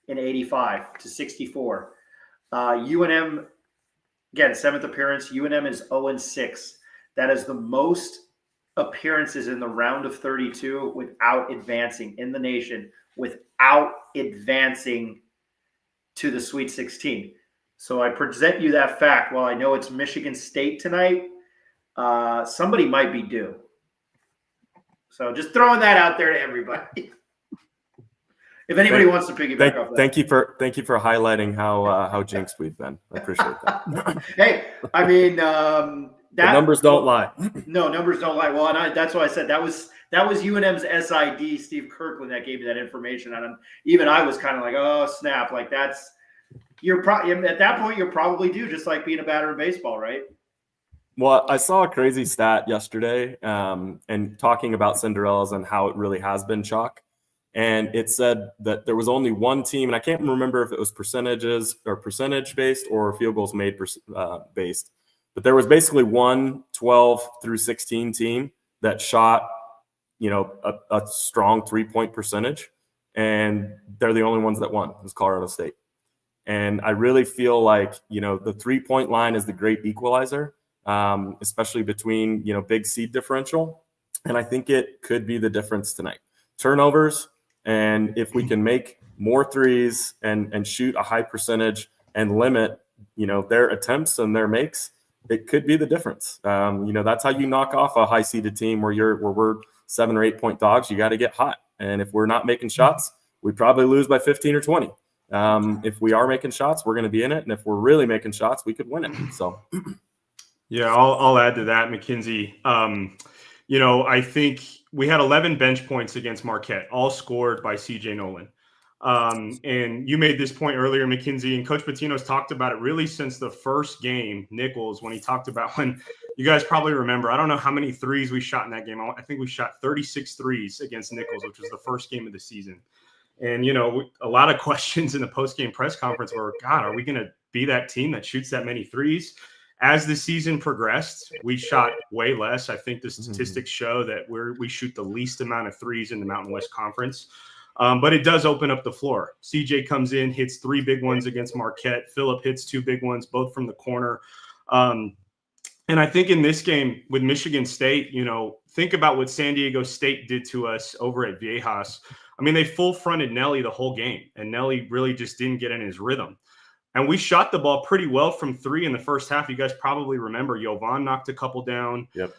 in 85 to 64. UNM, again, 7th appearance. UNM is 0-6. That is the most appearances in the round of 32 without advancing in the nation, without advancing to the Sweet 16. So I present you that fact. While I know it's Michigan State tonight, somebody might be due. So just throwing that out there to everybody. If anybody wants to piggyback off that. Thank you for highlighting how jinxed we've been. I appreciate that. Hey, I mean, the numbers don't lie. No, numbers don't lie. Well, and that's why I said that was UNM's SID, Steve Kirkland, that gave me that information. And even I was kind of like, oh snap, like at that point you're probably due, just like being a batter in baseball, right? Well, I saw a crazy stat yesterday, and talking about Cinderellas and how it really has been chalk. And it said that there was only one team, and I can't remember if it was percentage based or field goals made based, but there was basically one 12 through 16 team that shot, a strong 3-point percentage, and they're the only ones that won. It was Colorado State. And I really feel like, the 3-point line is the great equalizer, especially between, big seed differential. And I think it could be the difference tonight. Turnovers. And if we can make more threes and shoot a high percentage and limit, their attempts and their makes, it could be the difference. That's how you knock off a high seeded team where we're 7 or 8 point dogs. You got to get hot. And if we're not making shots, we probably lose by 15 or 20. If we are making shots, we're going to be in it. And if we're really making shots, we could win it. So, yeah, I'll add to that, Mackenzie. I think we had 11 bench points against Marquette, all scored by CJ Nolan. And you made this point earlier, Mackenzie, and Coach Patino's talked about it really since the first game, Nichols, when he talked about when you guys probably remember, I don't know how many threes we shot in that game. I think we shot 36 threes against Nichols, which was the first game of the season. And, a lot of questions in the post-game press conference were, God, are we going to be that team that shoots that many threes? As the season progressed, we shot way less. I think the statistics show that we shoot the least amount of threes in the Mountain West Conference. But it does open up the floor. CJ comes in, hits 3 big ones against Marquette. Phillip hits 2 big ones, both from the corner. And I think in this game with Michigan State, think about what San Diego State did to us over at Viejas. I mean, they full-fronted Nelly the whole game, and Nelly really just didn't get in his rhythm. And we shot the ball pretty well from 3 in the first half. You guys probably remember Jovan knocked a couple down. Yep.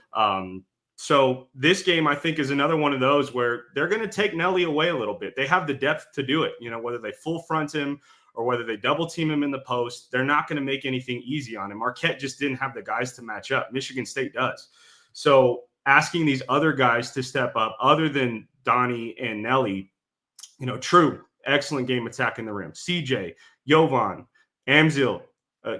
So this game, I think, is another one of those where they're going to take Nelly away a little bit. They have the depth to do it. Whether they full front him or whether they double team him in the post, they're not going to make anything easy on him. Marquette just didn't have the guys to match up. Michigan State does. So asking these other guys to step up other than Donnie and Nelly, True, excellent game attacking the rim. CJ, Jovan, Amzil,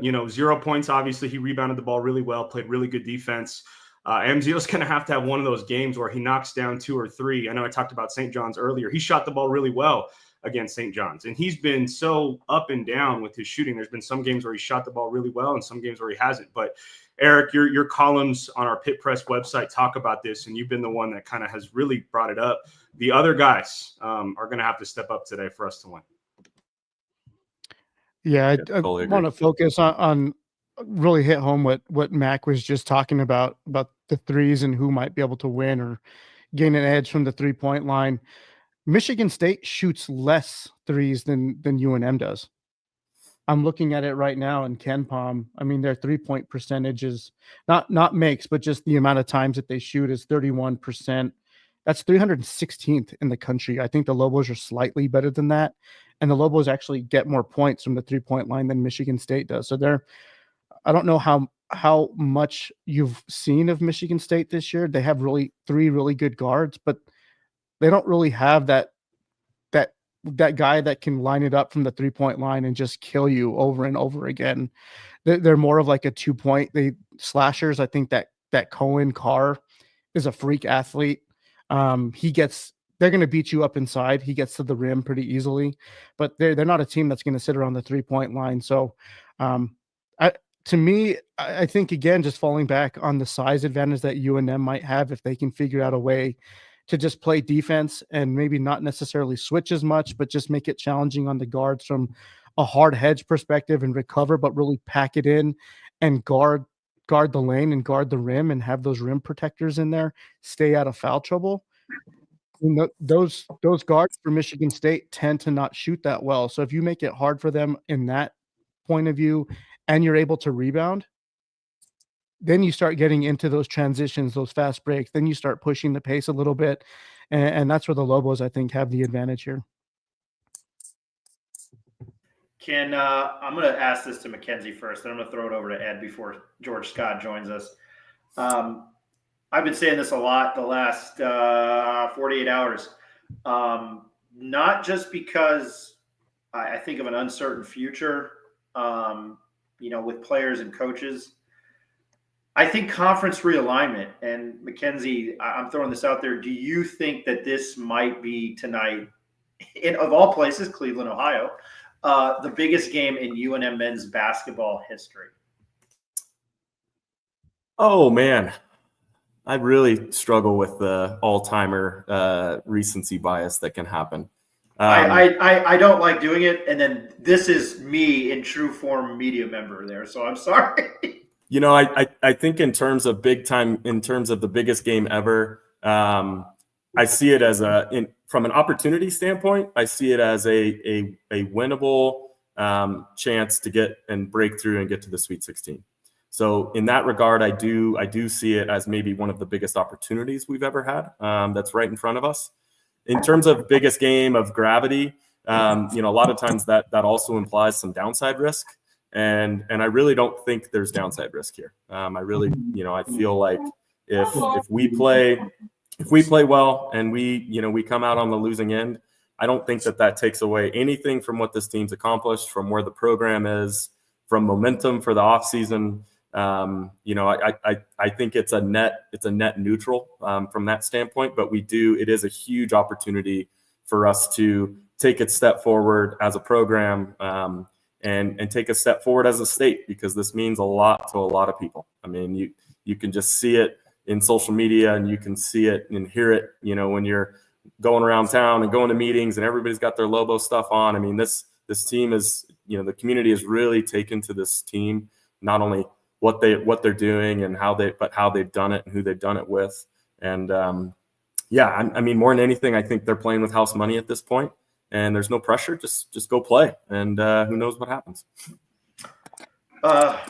0 points. Obviously, he rebounded the ball really well, played really good defense. Amzil's going to have one of those games where he knocks down 2 or 3. I know I talked about St. John's earlier. He shot the ball really well against St. John's, and he's been so up and down with his shooting. There's been some games where he shot the ball really well and some games where he hasn't. But Eric, your columns on our Pit Press website talk about this, and you've been the one that kind of has really brought it up. The other guys are going to have to step up today for us to win. Yeah, I want to focus on really hit home what Mac was just talking about the threes and who might be able to win or gain an edge from the 3-point line. Michigan State shoots less threes than UNM does. I'm looking at it right now in KenPom. I mean, their 3-point percentage is not makes, but just the amount of times that they shoot is 31%. That's 316th in the country. I think the Lobos are slightly better than that. And the Lobos actually get more points from the 3-point line than Michigan State does. So I don't know how much you've seen of Michigan State this year. They have 3 really good guards, but they don't really have that guy that can line it up from the 3-point line and just kill you over and over again. They're more of like a 2-point slashers. I think that Cohen Carr is a freak athlete. They're going to beat you up inside. He gets to the rim pretty easily, but they're not a team that's going to sit around the 3-point line. So, to me, I think, again, just falling back on the size advantage that UNM might have if they can figure out a way to just play defense and maybe not necessarily switch as much, but just make it challenging on the guards from a hard hedge perspective and recover, but really pack it in and guard the lane and guard the rim and have those rim protectors in there, stay out of foul trouble. Those guards for Michigan State tend to not shoot that well. So if you make it hard for them in that point of view and you're able to rebound, then you start getting into those transitions, those fast breaks. Then you start pushing the pace a little bit, and that's where the Lobos, I think, have the advantage here. I'm going to ask this to Mackenzie first, then I'm going to throw it over to Ed before George Scott joins us. I've been saying this a lot the last 48 hours, not just because I think of an uncertain future, with players and coaches. I think conference realignment, and Mackenzie, I'm throwing this out there. Do you think that this might be tonight, of all places, Cleveland, Ohio, the biggest game in UNM men's basketball history? Oh, man. I really struggle with the all-timer recency bias that can happen. I don't like doing it, and then this is me in true form media member there, so I'm sorry. I think in terms of big time, in terms of the biggest game ever, I see it as from an opportunity standpoint, I see it as a winnable chance to get and break through and get to the Sweet 16. So in that regard, I do see it as maybe one of the biggest opportunities we've ever had. That's right in front of us. In terms of biggest game of gravity, a lot of times that also implies some downside risk. And I really don't think there's downside risk here. I really, I feel like if we play well and we come out on the losing end, I don't think that takes away anything from what this team's accomplished, from where the program is, from momentum for the offseason. I think it's a net neutral from that standpoint, but it is a huge opportunity for us to take a step forward as a program, and take a step forward as a state, because this means a lot to a lot of people. I mean, you can just see it in social media, and you can see it and hear it, when you're going around town and going to meetings and everybody's got their Lobo stuff on. I mean, this team is, the community is really taken to this team, not only what they're doing and how they've done it and who they've done it with. And I mean, more than anything, I think they're playing with house money at this point. And there's no pressure. Just go play, and who knows what happens.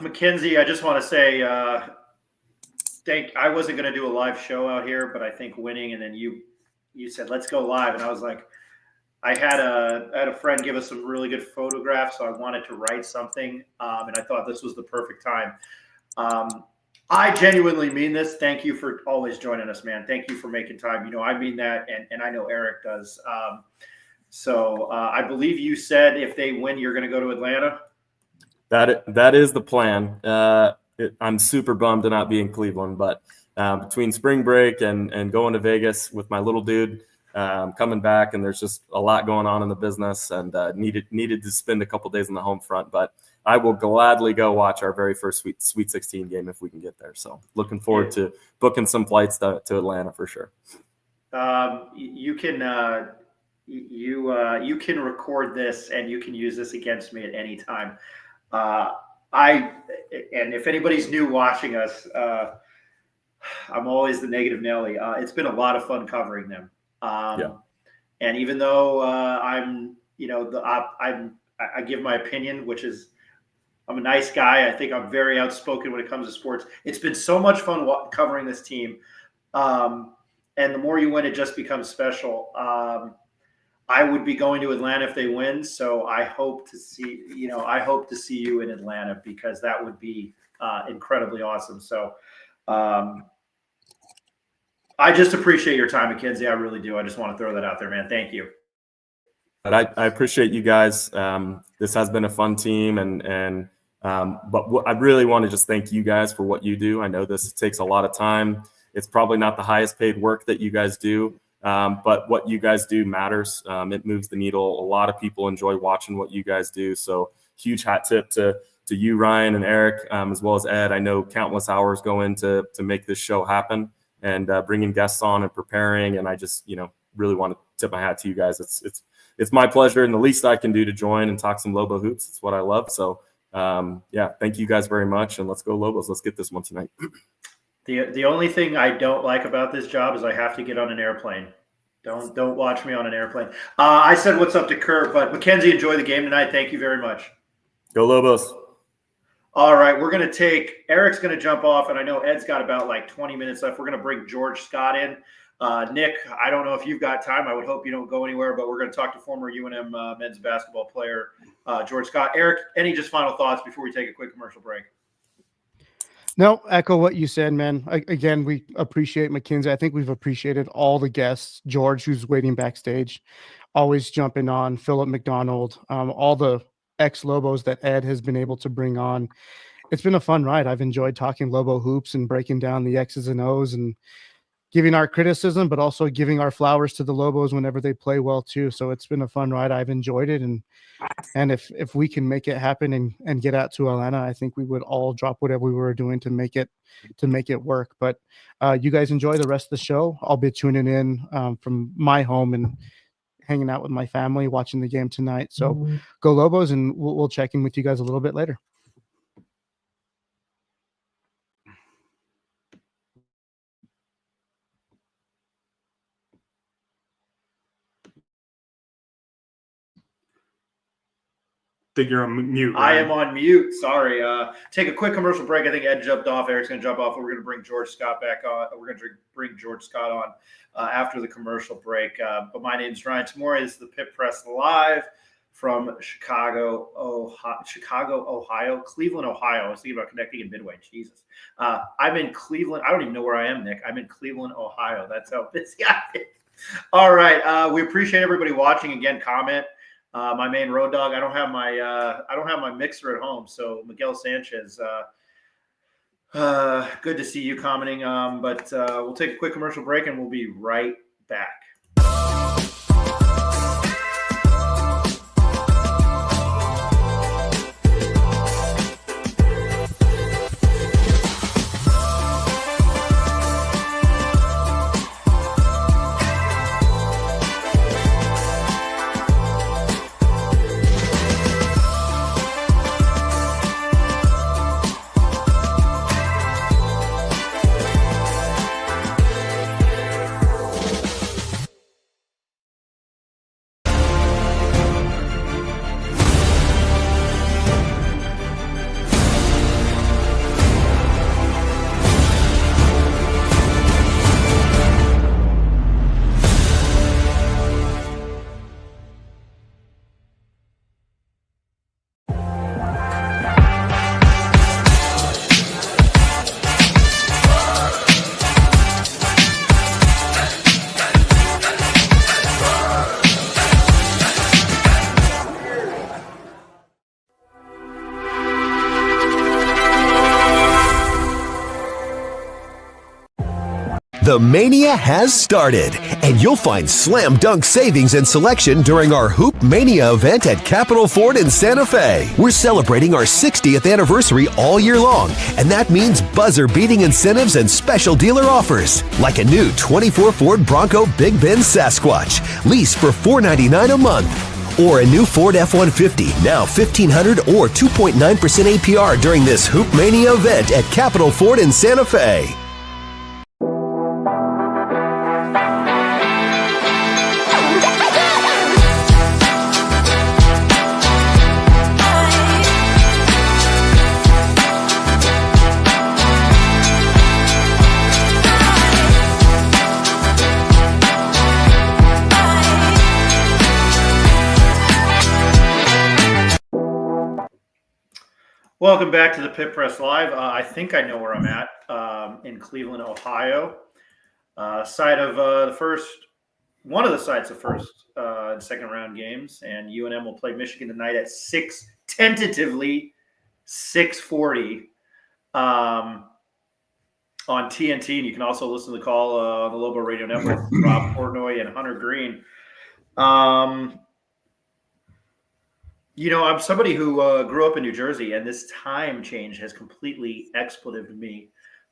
Mackenzie, I just want to say, I wasn't going to do a live show out here, but I think winning, and then you said let's go live, and I was like, I had a friend give us some really good photographs, so I wanted to write something, and I thought this was the perfect time. I genuinely mean this. Thank you for always joining us, man. Thank you for making time. I mean that, and I know Eric does. So I believe you said if they win, you're going to go to Atlanta. That is the plan. I'm super bummed to not be in Cleveland, but between spring break and going to Vegas with my little dude, coming back, and there's just a lot going on in the business, and needed to spend a couple days on the home front. But I will gladly go watch our very first Sweet 16 game if we can get there. So looking forward to booking some flights to Atlanta for sure. You can record this and you can use this against me at any time. And if anybody's new watching us, I'm always the negative Nelly. It's been a lot of fun covering them. And even though I give my opinion, which is I'm a nice guy. I think I'm very outspoken when it comes to sports. It's been so much fun covering this team. And the more you win, it just becomes special. I would be going to Atlanta if they win. So I hope to see you in Atlanta, because that would be incredibly awesome. So I just appreciate your time, Mackenzie. I really do. I just want to throw that out there, man. Thank you. But I appreciate you guys. This has been a fun team, but I really want to just thank you guys for what you do. I know this takes a lot of time. It's probably not the highest paid work that you guys do, but what you guys do matters. It moves the needle. A lot of people enjoy watching what you guys do. So huge hat tip to you, Ryan and Eric, as well as Ed. I know countless hours go into make this show happen, and bringing guests on and preparing. And I just, really want to tip my hat to you guys. It's my pleasure, and the least I can do to join and talk some Lobo hoops. It's what I love. So thank you guys very much, and let's go Lobos. Let's get this one tonight. The only thing I don't like about this job is I have to get on an airplane. Don't watch me on an airplane. I said what's up to Kurt, but Mackenzie, enjoy the game tonight. Thank you very much. Go Lobos. All right, we're going to take Eric's going to jump off, and I know Ed's got about like 20 minutes left. We're going to bring George Scott in. Nick, I don't know if you've got time. I would hope you don't go anywhere, but we're going to talk to former UNM men's basketball player George Scott. Eric, any just final thoughts before we take a quick commercial break? No, echo what you said, man. Again, we appreciate Mackenzie. I think we've appreciated all the guests. George, who's waiting backstage, always jumping on. Philip McDonald, all the ex-Lobos that Ed has been able to bring on. It's been a fun ride. I've enjoyed talking Lobo hoops and breaking down the X's and O's and giving our criticism, but also giving our flowers to the Lobos whenever they play well too. So it's been a fun ride. I've enjoyed it. And if we can make it happen and get out to Atlanta, I think we would all drop whatever we were doing to make it work. But you guys enjoy the rest of the show. I'll be tuning in from my home and hanging out with my family, watching the game tonight. So go Lobos, and we'll check in with you guys a little bit later. Think you're on mute. Right? I Ryan. am on mute. Sorry. Take a quick commercial break. I think Ed jumped off. Eric's going to jump off. We're going to bring George Scott back on. We're going to bring George Scott on after the commercial break. But my name is Ryan Tamori. This is the Pit Press Live from Chicago, Ohio, Cleveland, Ohio. I was thinking about connecting in Midway. Jesus. I'm in Cleveland. I don't even know where I am, Nick. I'm in Cleveland, Ohio. That's how busy I am. All right. We appreciate everybody watching. Again, comment. My main road dog. I don't have my mixer at home. So Miguel Sanchez, good to see you commenting. But we'll take a quick commercial break and we'll be right back. The Mania has started, and you'll find slam dunk savings and selection during our Hoop Mania event at Capitol Ford in Santa Fe. We're celebrating our 60th anniversary all year long, and that means buzzer-beating incentives and special dealer offers, like a new 24 Ford Bronco Big Bend Sasquatch, lease for $499 a month. Or a new Ford F-150, now $1,500 or 2.9% APR during this Hoop Mania event at Capitol Ford in Santa Fe. Welcome back to the Pit Press Live. I think I know where I'm at, in Cleveland, Ohio. Site of one of the sites of first and second round games, and UNM will play Michigan tonight at tentatively 6:40 on TNT, and you can also listen to the call on the Lobo Radio Network with Rob Portnoy and Hunter Green. You know, I'm somebody who grew up in New Jersey, and this time change has completely expletive me.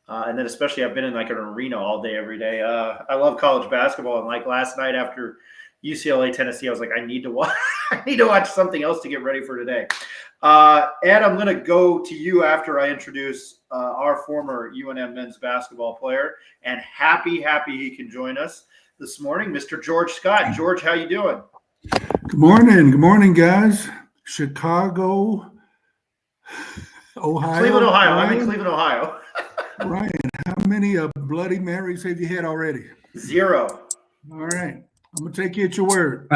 And then especially I've been in like an arena all day, every day. I love college basketball. And like last night after UCLA, Tennessee, I was like, I need to watch something else to get ready for today. Ed, I'm going to go to you after I introduce our former UNM men's basketball player, and happy he can join us this morning, Mr. George Scott. George, how you doing? Good morning, guys. Chicago. Ohio. Cleveland, Ohio. I'm in Ryan? Cleveland, Ohio. Ryan, how many Bloody Marys have you had already? 0. All right. I'm going to take you at your word.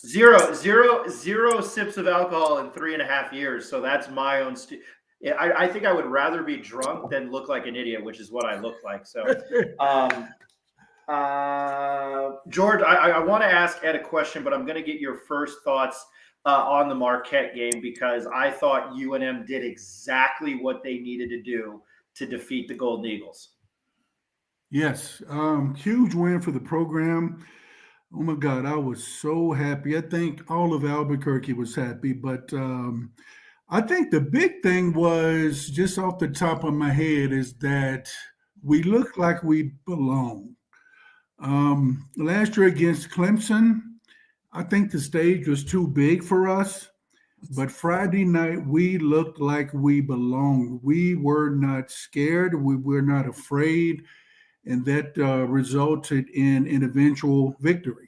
0 sips of alcohol in 3.5 years. So that's my own. I think I would rather be drunk than look like an idiot, which is what I look like. So, George, I want to ask Ed a question, but I'm going to get your first thoughts on the Marquette game because I thought UNM did exactly what they needed to do to defeat the Golden Eagles. Yes. Huge win for the program. Oh my God, I was so happy. I think all of Albuquerque was happy, but I think the big thing was just off the top of my head is that we look like we belong. Last year against Clemson, I think the stage was too big for us, but Friday night we looked like we belonged. We were not scared. We were not afraid, and that resulted in an eventual victory.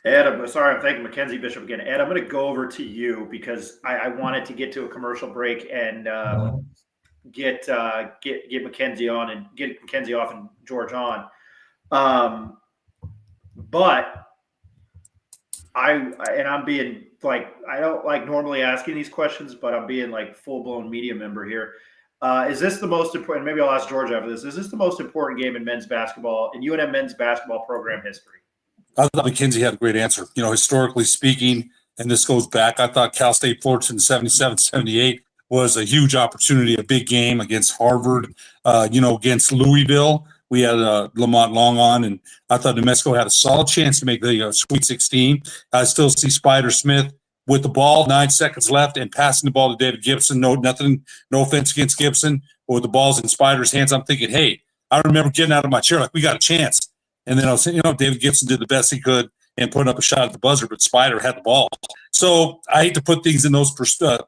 Ed, I'm sorry, I'm thanking Mackenzie Bishop again. Ed, I'm going to go over to you because I wanted to get to a commercial break and get Mackenzie on and get Mackenzie off and George on. But I'm being like, I don't like normally asking these questions, but I'm being like full blown media member here. Is this the most important? Maybe I'll ask George after this. Is this the most important game in men's basketball in UNM men's basketball program history? I thought Mackenzie had a great answer. Historically speaking, and this goes back, I thought Cal State Fullerton 77-78 was a huge opportunity, a big game against Harvard, against Louisville. We had Lamont Long on, and I thought New Mexico had a solid chance to make the Sweet 16. I still see Spider Smith with the ball, 9 seconds left, and passing the ball to David Gibson. No offense against Gibson, but with the ball's in Spider's hands, I'm thinking, hey, I remember getting out of my chair like, we got a chance. And then I was saying, David Gibson did the best he could and putting up a shot at the buzzer, but Spider had the ball. So I hate to put things in those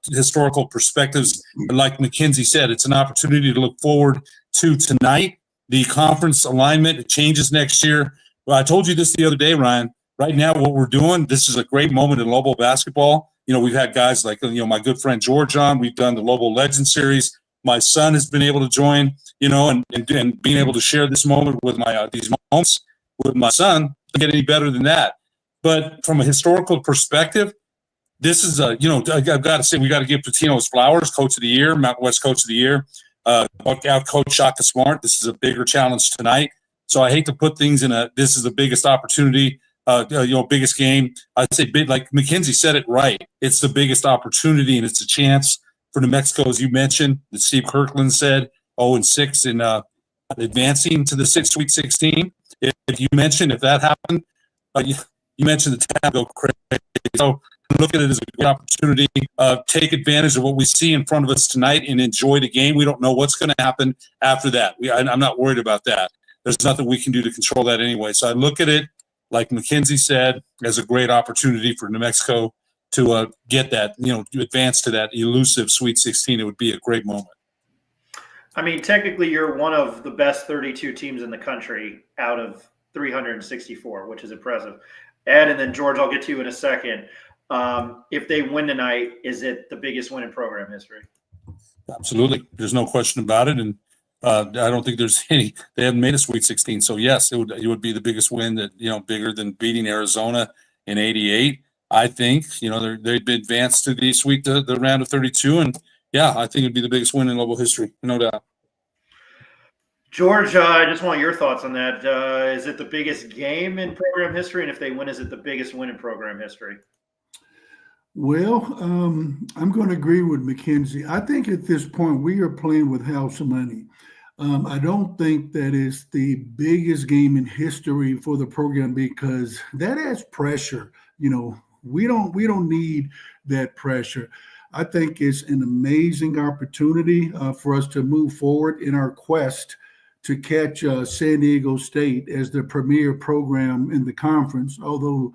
historical perspectives. But like Mackenzie said, it's an opportunity to look forward to tonight. The conference alignment, it changes next year. Well, I told you this the other day, Ryan. Right now, what we're doing, this is a great moment in Lobo basketball. We've had guys like, my good friend George on. We've done the Lobo Legend Series. My son has been able to join, and being able to share this moment with these moments with my son. Doesn't get any better than that. But from a historical perspective, this is I've got to say, we got to give Patino his flowers, Coach of the Year, Mountain West Coach of the Year. Out Coach Shaka Smart. This is a bigger challenge tonight. So I hate to put things this is the biggest opportunity, biggest game. I'd say big, like Mackenzie said it right. It's the biggest opportunity and it's a chance for New Mexico, as you mentioned, that Steve Kirkland said, 0-6 in advancing to the Sweet 16. If you mentioned, if that happened, you mentioned the tab go crazy. So look at it as a great opportunity. Take advantage of what we see in front of us tonight and enjoy the game. We don't know what's going to happen after that. I'm not worried about that. There's nothing we can do to control that anyway. So I look at it, like Mackenzie said, as a great opportunity for New Mexico to get that, to advance to that elusive Sweet 16. It would be a great moment. I mean, technically, you're one of the best 32 teams in the country out of 364, which is impressive. Ed, and then George, I'll get to you in a second. If they win tonight, is it the biggest win in program history? Absolutely. There's no question about it. And I don't think there's they haven't made a Sweet 16. So yes, it would be the biggest win that, bigger than beating Arizona in 88. I think, they've advanced to the round of 32. And yeah, I think it'd be the biggest win in Lobo history. No doubt. George, I just want your thoughts on that. Is it the biggest game in program history? And if they win, is it the biggest win in program history? Well, I'm going to agree with Mackenzie. I think at this point we are playing with house money. I don't think that is the biggest game in history for the program because that adds pressure. We don't need that pressure. I think it's an amazing opportunity for us to move forward in our quest to catch San Diego State as the premier program in the conference, although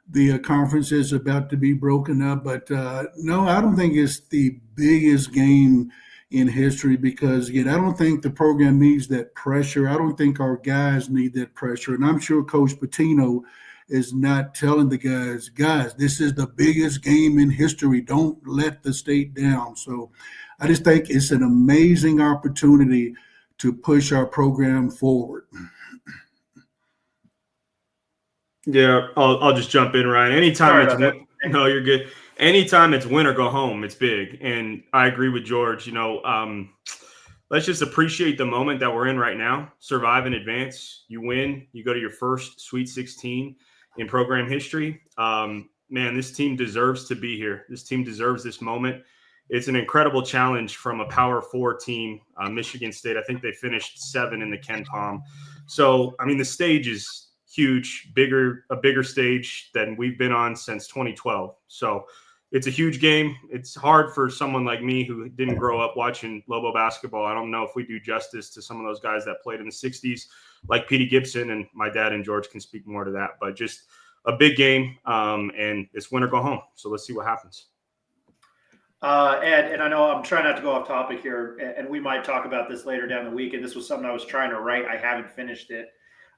the conference is about to be broken up. But no, I don't think it's the biggest game in history because, again, I don't think the program needs that pressure. I don't think our guys need that pressure. And I'm sure Coach Patino is not telling the guys, this is the biggest game in history. Don't let the state down. So I just think it's an amazing opportunity to push our program forward. Yeah, I'll just jump in, Ryan. No, you're good. Anytime it's win or go home, it's big, and I agree with George. Let's just appreciate the moment that we're in right now. Survive in advance. You win. You go to your first Sweet 16 in program history. Man, this team deserves to be here. This team deserves this moment. It's an incredible challenge from a Power 4 team, Michigan State. I think they finished 7 in the Ken Palm. So, I mean, the stage is huge, a bigger stage than we've been on since 2012. So it's a huge game. It's hard for someone like me who didn't grow up watching Lobo basketball. I don't know if we do justice to some of those guys that played in the 60s, like Petey Gibson, and my dad and George can speak more to that. But just a big game, and it's win or go home. So let's see what happens. Ed, and I know I'm trying not to go off topic here, and we might talk about this later down the week, and this was something I was trying to write. I haven't finished it.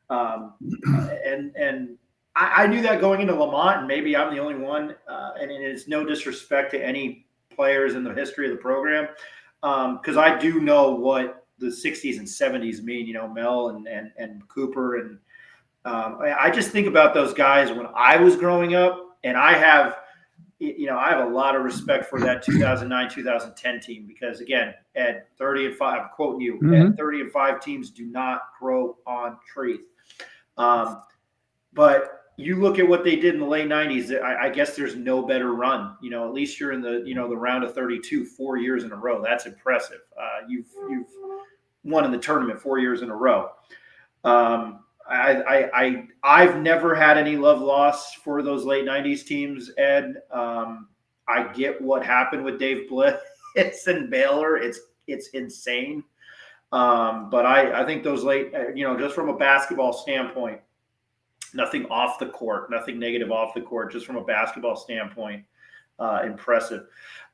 And I knew that going into Lamont, and maybe I'm the only one, and it's no disrespect to any players in the history of the program, because I do know what the 60s and 70s mean, Mel and Cooper. And I just think about those guys when I was growing up, and I have a lot of respect for that 2009, 2010 team, because again, Ed, 30 and 5, I'm quoting you, Ed, 30 and 5 teams do not grow on trees. But you look at what they did in the late 90s, I guess there's no better run. At least you're in the round of 32 4 years in a row. That's impressive. You've won in the tournament 4 years in a row. I've never had any love lost for those late 90s teams, Ed. I get what happened with Dave Bliss and Baylor. It's insane. But I think those late, just from a basketball standpoint, nothing off the court, nothing negative off the court, just from a basketball standpoint, impressive.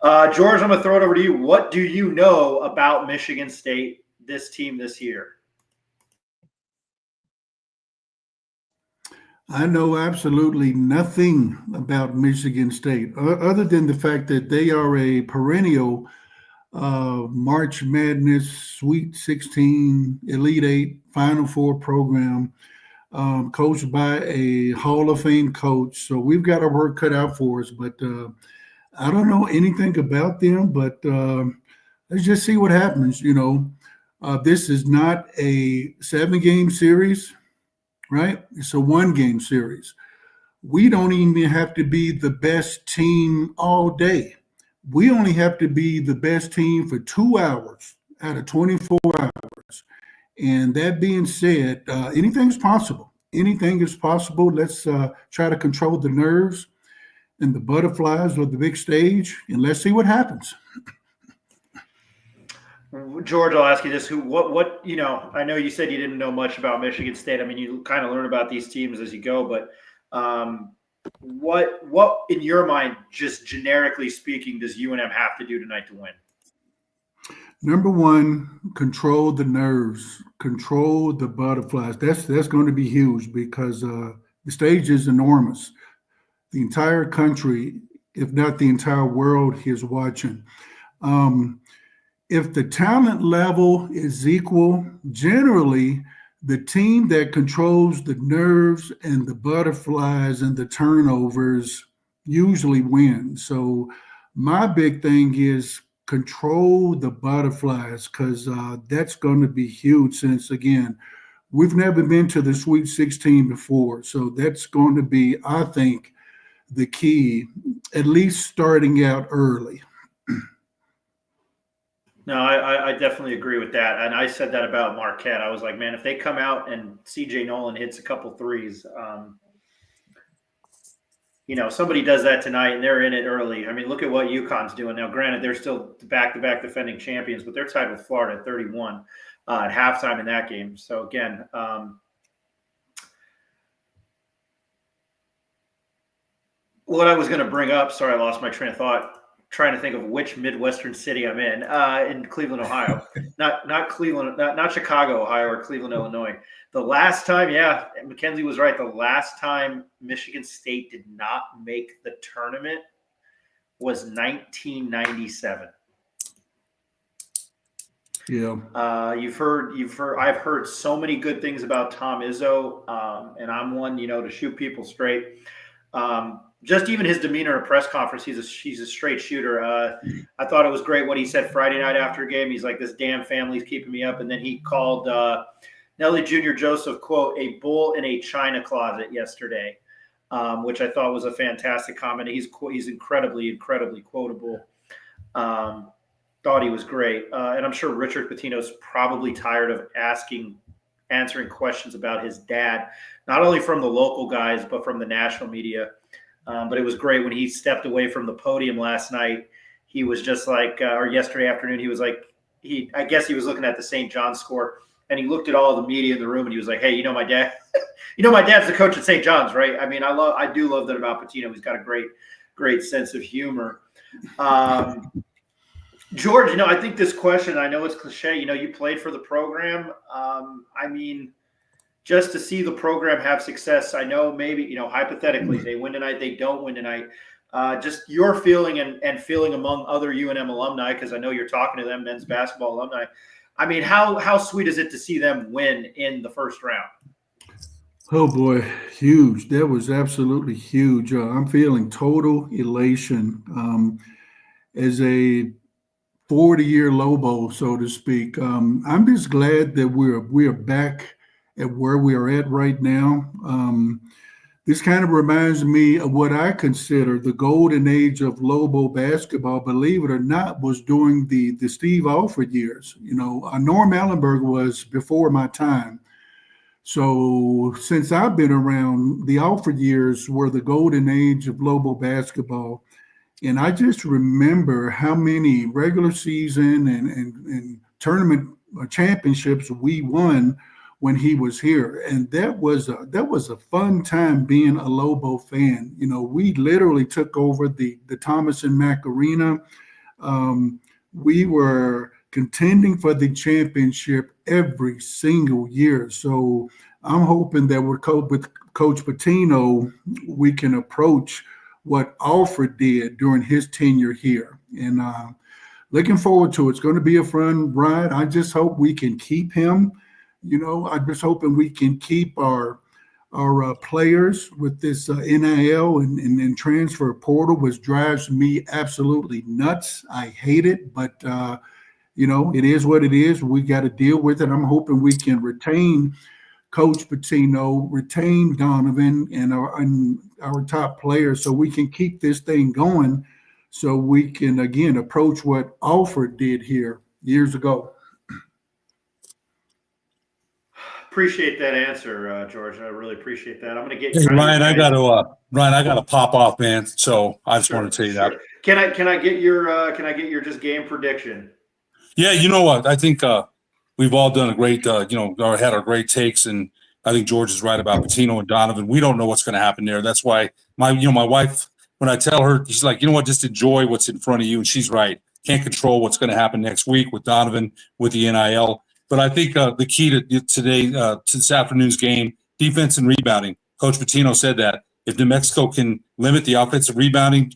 George, I'm going to throw it over to you. What do you know about Michigan State, this team this year? I know absolutely nothing about Michigan State other than the fact that they are a perennial March Madness, Sweet 16, Elite 8, Final Four program, coached by a Hall of Fame coach. So we've got our work cut out for us, but I don't know anything about them, but let's just see what happens. This is not a 7-game series. Right? It's a 1-game series. We don't even have to be the best team all day. We only have to be the best team for 2 hours out of 24 hours. And that being said, anything is possible. Anything is possible. Let's try to control the nerves and the butterflies of the big stage, and let's see what happens. George, I'll ask you this: what I know you said you didn't know much about Michigan State. I mean, you kind of learn about these teams as you go, but what in your mind, just generically speaking, does UNM have to do tonight to win? Number one, control the nerves, control the butterflies. That's going to be huge because the stage is enormous. The entire country, if not the entire world, is watching. If the talent level is equal, generally, the team that controls the nerves and the butterflies and the turnovers usually wins. So my big thing is control the butterflies, because that's going to be huge since, again, we've never been to the Sweet 16 before. So that's going to be, I think, the key, at least starting out early. No, I definitely agree with that. And I said that about Marquette. I was like, man, if they come out and CJ Nolan hits a couple threes, somebody does that tonight and they're in it early. I mean, look at what UConn's doing. Now, granted, they're still back-to-back defending champions, but they're tied with Florida at 31 at halftime in that game. So, again, what I was going to bring up, sorry, I lost my train of thought. trying to think of which Midwestern city I'm in Cleveland, Ohio, not Cleveland, not Chicago, Ohio, or Cleveland, Illinois. The last time, yeah, Mackenzie was right. The last time Michigan State did not make the tournament was 1997. Yeah. I've heard so many good things about Tom Izzo, and I'm one, to shoot people straight. Just even his demeanor at press conference, he's a straight shooter. I thought it was great what he said Friday night after a game. He's like, this damn family's keeping me up. And then he called Nelly Jr. Joseph, quote, a bull in a china closet yesterday, which I thought was a fantastic comment. He's incredibly, incredibly quotable. Thought he was great. And I'm sure Richard Pitino's probably tired of answering questions about his dad, not only from the local guys, but from the national media. But it was great when he stepped away from the podium last night. He was just like, or yesterday afternoon, he was like, I guess he was looking at the St. John's score, and he looked at all the media in the room, and he was like, hey, my dad, my dad's the coach at St. John's, right? I mean, I do love that about Pitino. He's got a great, great sense of humor. George, I think this question, I know it's cliche, you played for the program. I mean, just to see the program have success, I know maybe, hypothetically, they win tonight, they don't win tonight. Just your feeling and feeling among other UNM alumni, because I know you're talking to them, men's basketball alumni. I mean, how sweet is it to see them win in the first round? Oh, boy, huge. That was absolutely huge. I'm feeling total elation as a 40-year Lobo, so to speak. I'm just glad that we're back at where we are at right now. This kind of reminds me of what I consider the golden age of Lobo basketball, believe it or not, was during the Steve Alford years. Norm Allenberg was before my time. So since I've been around, the Alford years were the golden age of Lobo basketball. And I just remember how many regular season and tournament championships we won when he was here. And that was a fun time being a Lobo fan. We literally took over the Thomas and Mack Arena. We were contending for the championship every single year. So I'm hoping that with Coach Pitino, we can approach what Alfred did during his tenure here. And looking forward to it. It's going to be a fun ride. I just hope we can keep him. I'm just hoping we can keep our players with this NIL and transfer portal, which drives me absolutely nuts. I hate it, but it is what it is. We got to deal with it. I'm hoping we can retain Coach Pitino, retain Donovan and our top players, so we can keep this thing going, so we can again approach what Alfred did here years ago. Appreciate that answer, George. I really appreciate that. I'm going to get Ryan. I got to pop off, man. So I just want to tell you that. Can I get your just game prediction? Yeah, you know what? I think we've all done a great, had our great takes, and I think George is right about Pitino and Donovan. We don't know what's going to happen there. That's why my wife, when I tell her, she's like, just enjoy what's in front of you, and she's right. Can't control what's going to happen next week with Donovan, with the NIL. But I think the key to today, to this afternoon's game, defense and rebounding. Coach Pitino said that if New Mexico can limit the offensive rebounding,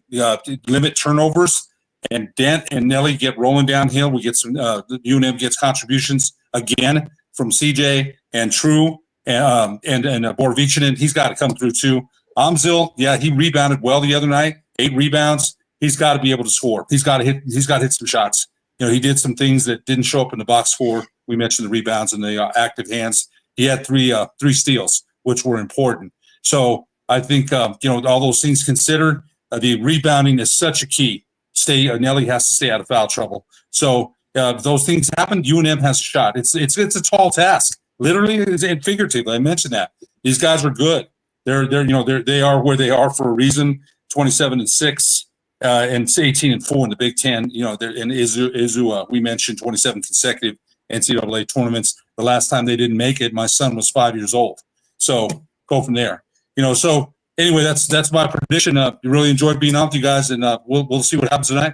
limit turnovers, and Dent and Nelly get rolling downhill, we get some. UNM gets contributions again from CJ and True and Borovichinen. He's got to come through too. Amzil, yeah, he rebounded well the other night. 8 rebounds. He's got to be able to score. He's got to hit some shots. He did some things that didn't show up in the box score. We mentioned the rebounds and the active hands. He had three steals, which were important. So I think all those things considered, the rebounding is such a key. Nelly has to stay out of foul trouble. So if those things happen, UNM has a shot. It's a tall task, literally and figuratively. I mentioned that these guys are good. They are where they are for a reason. 27-6. And 18-4 in the Big Ten, and Izu, we mentioned 27 consecutive NCAA tournaments. The last time they didn't make it, my son was 5 years old. So go from there. So anyway, that's my prediction. Really enjoyed being on with you guys, and we'll see what happens tonight.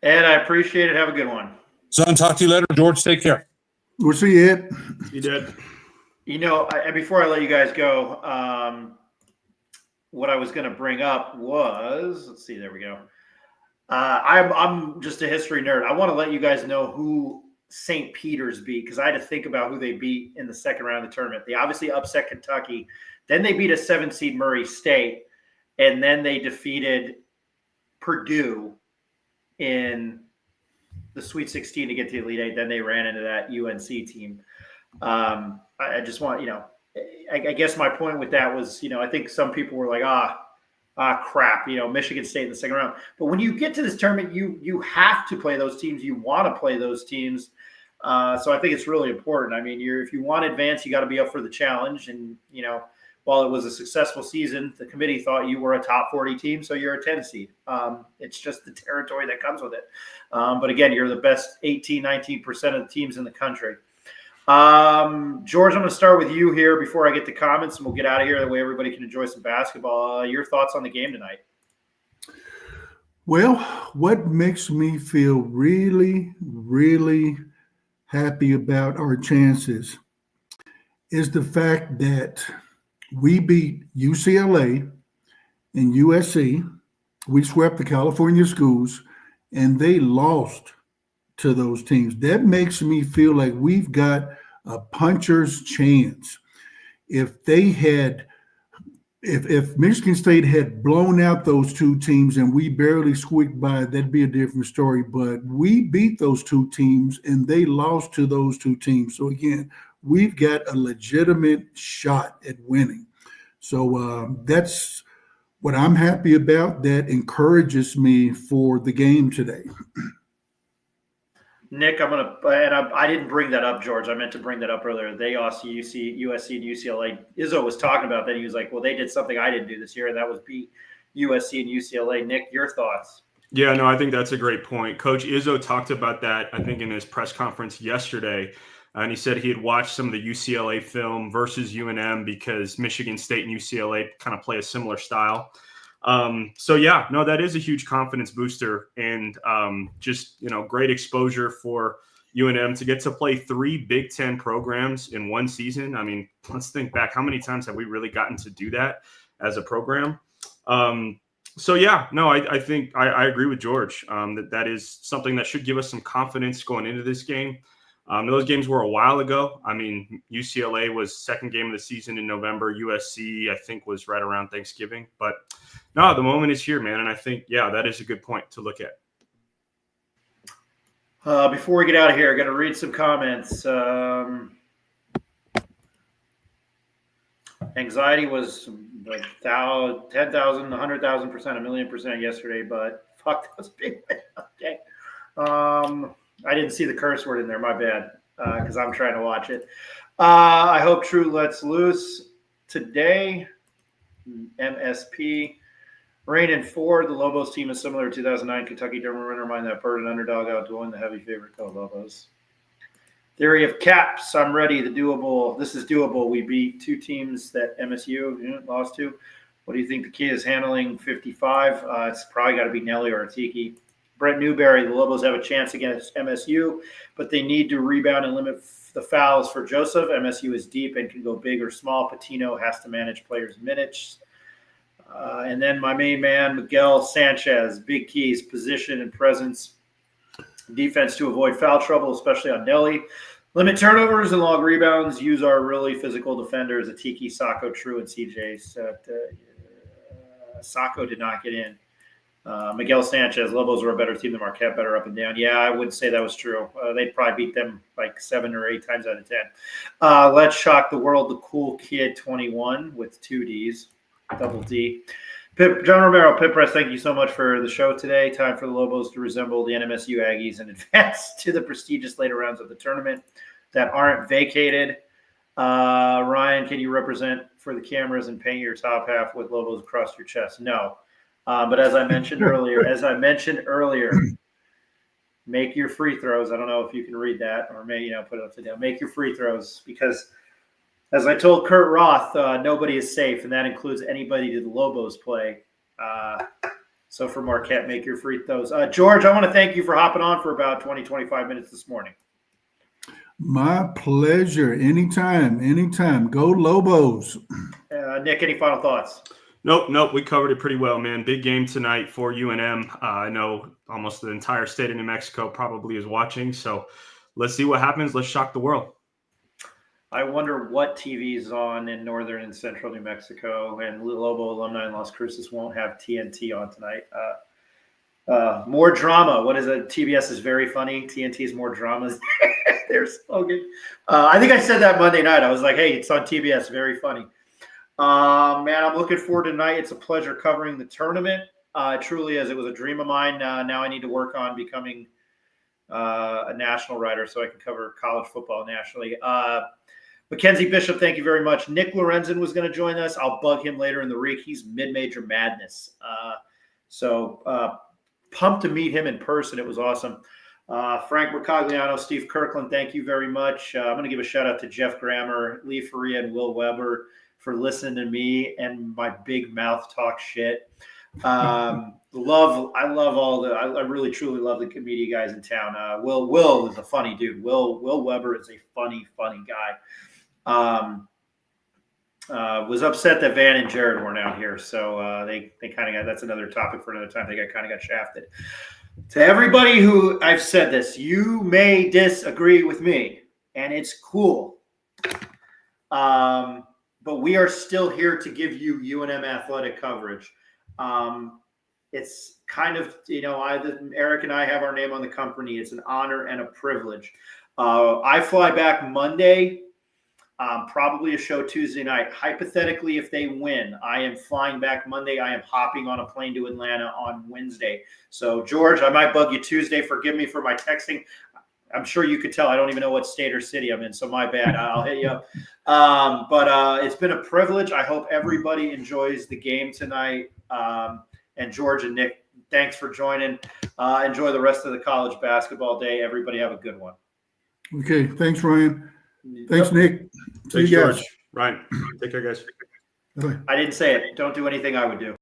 Ed, I appreciate it. Have a good one. Son, talk to you later. George, take care. We'll see you, Ed. You did. Before I let you guys go, what I was going to bring up was, let's see, there we go. I'm just a history nerd. I want to let you guys know who St. Peter's beat, because I had to think about who they beat in the second round of the tournament. They obviously upset Kentucky. Then they beat a 7-seed Murray State, and then they defeated Purdue in the Sweet 16 to get to the Elite Eight. Then they ran into that UNC team. I just want, I guess my point with that was, I think some people were like, crap, Michigan State in the second round. But when you get to this tournament, you have to play those teams. You want to play those teams. So I think it's really important. I mean, if you want to advance, you got to be up for the challenge. And, while it was a successful season, the committee thought you were a top 40 team, so you're a 10 seed. It's just the territory that comes with it. But again, you're the best 18, 19% of the teams in the country. George, I'm going to start with you here before I get to comments, and we'll get out of here. That way everybody can enjoy some basketball. Your thoughts on the game tonight? Well, what makes me feel really, really happy about our chances is the fact that we beat UCLA and USC. We swept the California schools, and they lost to those teams. That makes me feel like we've got a puncher's chance. If Michigan State had blown out those two teams and we barely squeaked by, that'd be a different story. But we beat those two teams and they lost to those two teams. So again, we've got a legitimate shot at winning. So that's what I'm happy about. That encourages me for the game today. Nick, I didn't bring that up, George. I meant to bring that up earlier. They also USC and UCLA. Izzo was talking about that. He was like, well, they did something I didn't do this year, and that was beat USC and UCLA. Nick, your thoughts? Yeah, no, I think that's a great point. Coach Izzo talked about that, I think, in his press conference yesterday. And he said he had watched some of the UCLA film versus UNM because Michigan State and UCLA kind of play a similar style. So yeah, no, that is a huge confidence booster, and just, great exposure for UNM to get to play 3 Big Ten programs in one season. I mean, let's think back. How many times have we really gotten to do that as a program? So yeah, no, I think I agree with George, that is something that should give us some confidence going into this game. Those games were a while ago. I mean, UCLA was second game of the season in November. USC, I think, was right around Thanksgiving. But no, the moment is here, man. And I think, yeah, that is a good point to look at. Before we get out of here, I'm going to read some comments. Anxiety was like 10,000, 100,000%, 1,000,000% yesterday, but fuck, that was a big win. Okay. I didn't see the curse word in there. My bad, because I'm trying to watch it. I hope True lets loose today. MSP. Rain and 4. The Lobos team is similar to 2009 Kentucky Derby winner. Mind that burden underdog outdoing the heavy favorite. Go Lobos. Theory of caps. I'm ready. This is doable. We beat 2 teams that MSU lost to. What do you think the key is handling 55? It's probably got to be Nelly or Atiki. Brett Newberry, the Lobos have a chance against MSU, but they need to rebound and limit the fouls for Joseph. MSU is deep and can go big or small. Patino has to manage players' minutes. And then my main man, Miguel Sanchez, big keys, position and presence. Defense to avoid foul trouble, especially on Nelly. Limit turnovers and long rebounds. Use our really physical defenders, Atiki, Sacco, True, and CJ. Sacco did not get in. Miguel Sanchez, Lobos are a better team than Marquette, better up and down. Yeah, I would say that was true. They'd probably beat them like 7 or 8 times out of 10. Let's shock the world. The Cool Kid 21 with 2 Ds, double D. John Romero, Pit Press, thank you so much for the show today. Time for the Lobos to resemble the NMSU Aggies and advance to the prestigious later rounds of the tournament that aren't vacated. Ryan, can you represent for the cameras and paint your top half with Lobos across your chest? No. But as I mentioned earlier, make your free throws. I don't know if you can read that or maybe, put it upside down. Make your free throws because, as I told Kurt Roth, nobody is safe, and that includes anybody that the Lobos play. So for Marquette, make your free throws. George, I want to thank you for hopping on for about 20, 25 minutes this morning. My pleasure. Anytime. Go Lobos. Nick, any final thoughts? Nope. We covered it pretty well, man. Big game tonight for UNM. I know almost the entire state of New Mexico probably is watching. So let's see what happens. Let's shock the world. I wonder what TV is on in northern and central New Mexico, and Lobo alumni in Las Cruces won't have TNT on tonight. More drama. What is it? TBS is very funny. TNT is more dramas. They're so good. I think I said that Monday night. I was like, hey, it's on TBS. Very funny. Man, I'm looking forward to tonight. It's a pleasure covering the tournament. Truly is. It was a dream of mine. Now I need to work on becoming a national writer so I can cover college football nationally. Mackenzie Bishop, thank you very much. Nick Lorenzen was going to join us. I'll bug him later in the week. He's mid-major madness. So pumped to meet him in person. It was awesome. Frank Mercogliano, Steve Kirkland, thank you very much. I'm going to give a shout out to Jeff Grammer, Lee Faria, and Will Weber for listening to me and my big mouth talk shit. I really truly love the media guys in town. Will is a funny dude. Will Weber is a funny guy. Was upset that Van and Jared weren't out here, so they kind of got, that's another topic for another time. They got shafted. To everybody who, I've said this, you may disagree with me, and it's cool. But we are still here to give you UNM athletic coverage. It's kind of, Eric and I have our name on the company. It's an honor and a privilege. I fly back Monday, probably a show Tuesday night. Hypothetically, if they win, I am flying back Monday. I am hopping on a plane to Atlanta on Wednesday. So, George, I might bug you Tuesday. Forgive me for my texting. I'm sure you could tell I don't even know what state or city I'm in, so my bad. I'll hit you up. But it's been a privilege. I hope everybody enjoys the game tonight. And George and Nick, thanks for joining. Enjoy the rest of the college basketball day. Everybody have a good one. Okay. Thanks, Ryan. Thanks, Nick. Thanks, George. Ryan, take care, guys. Bye. I didn't say it. Don't do anything I would do.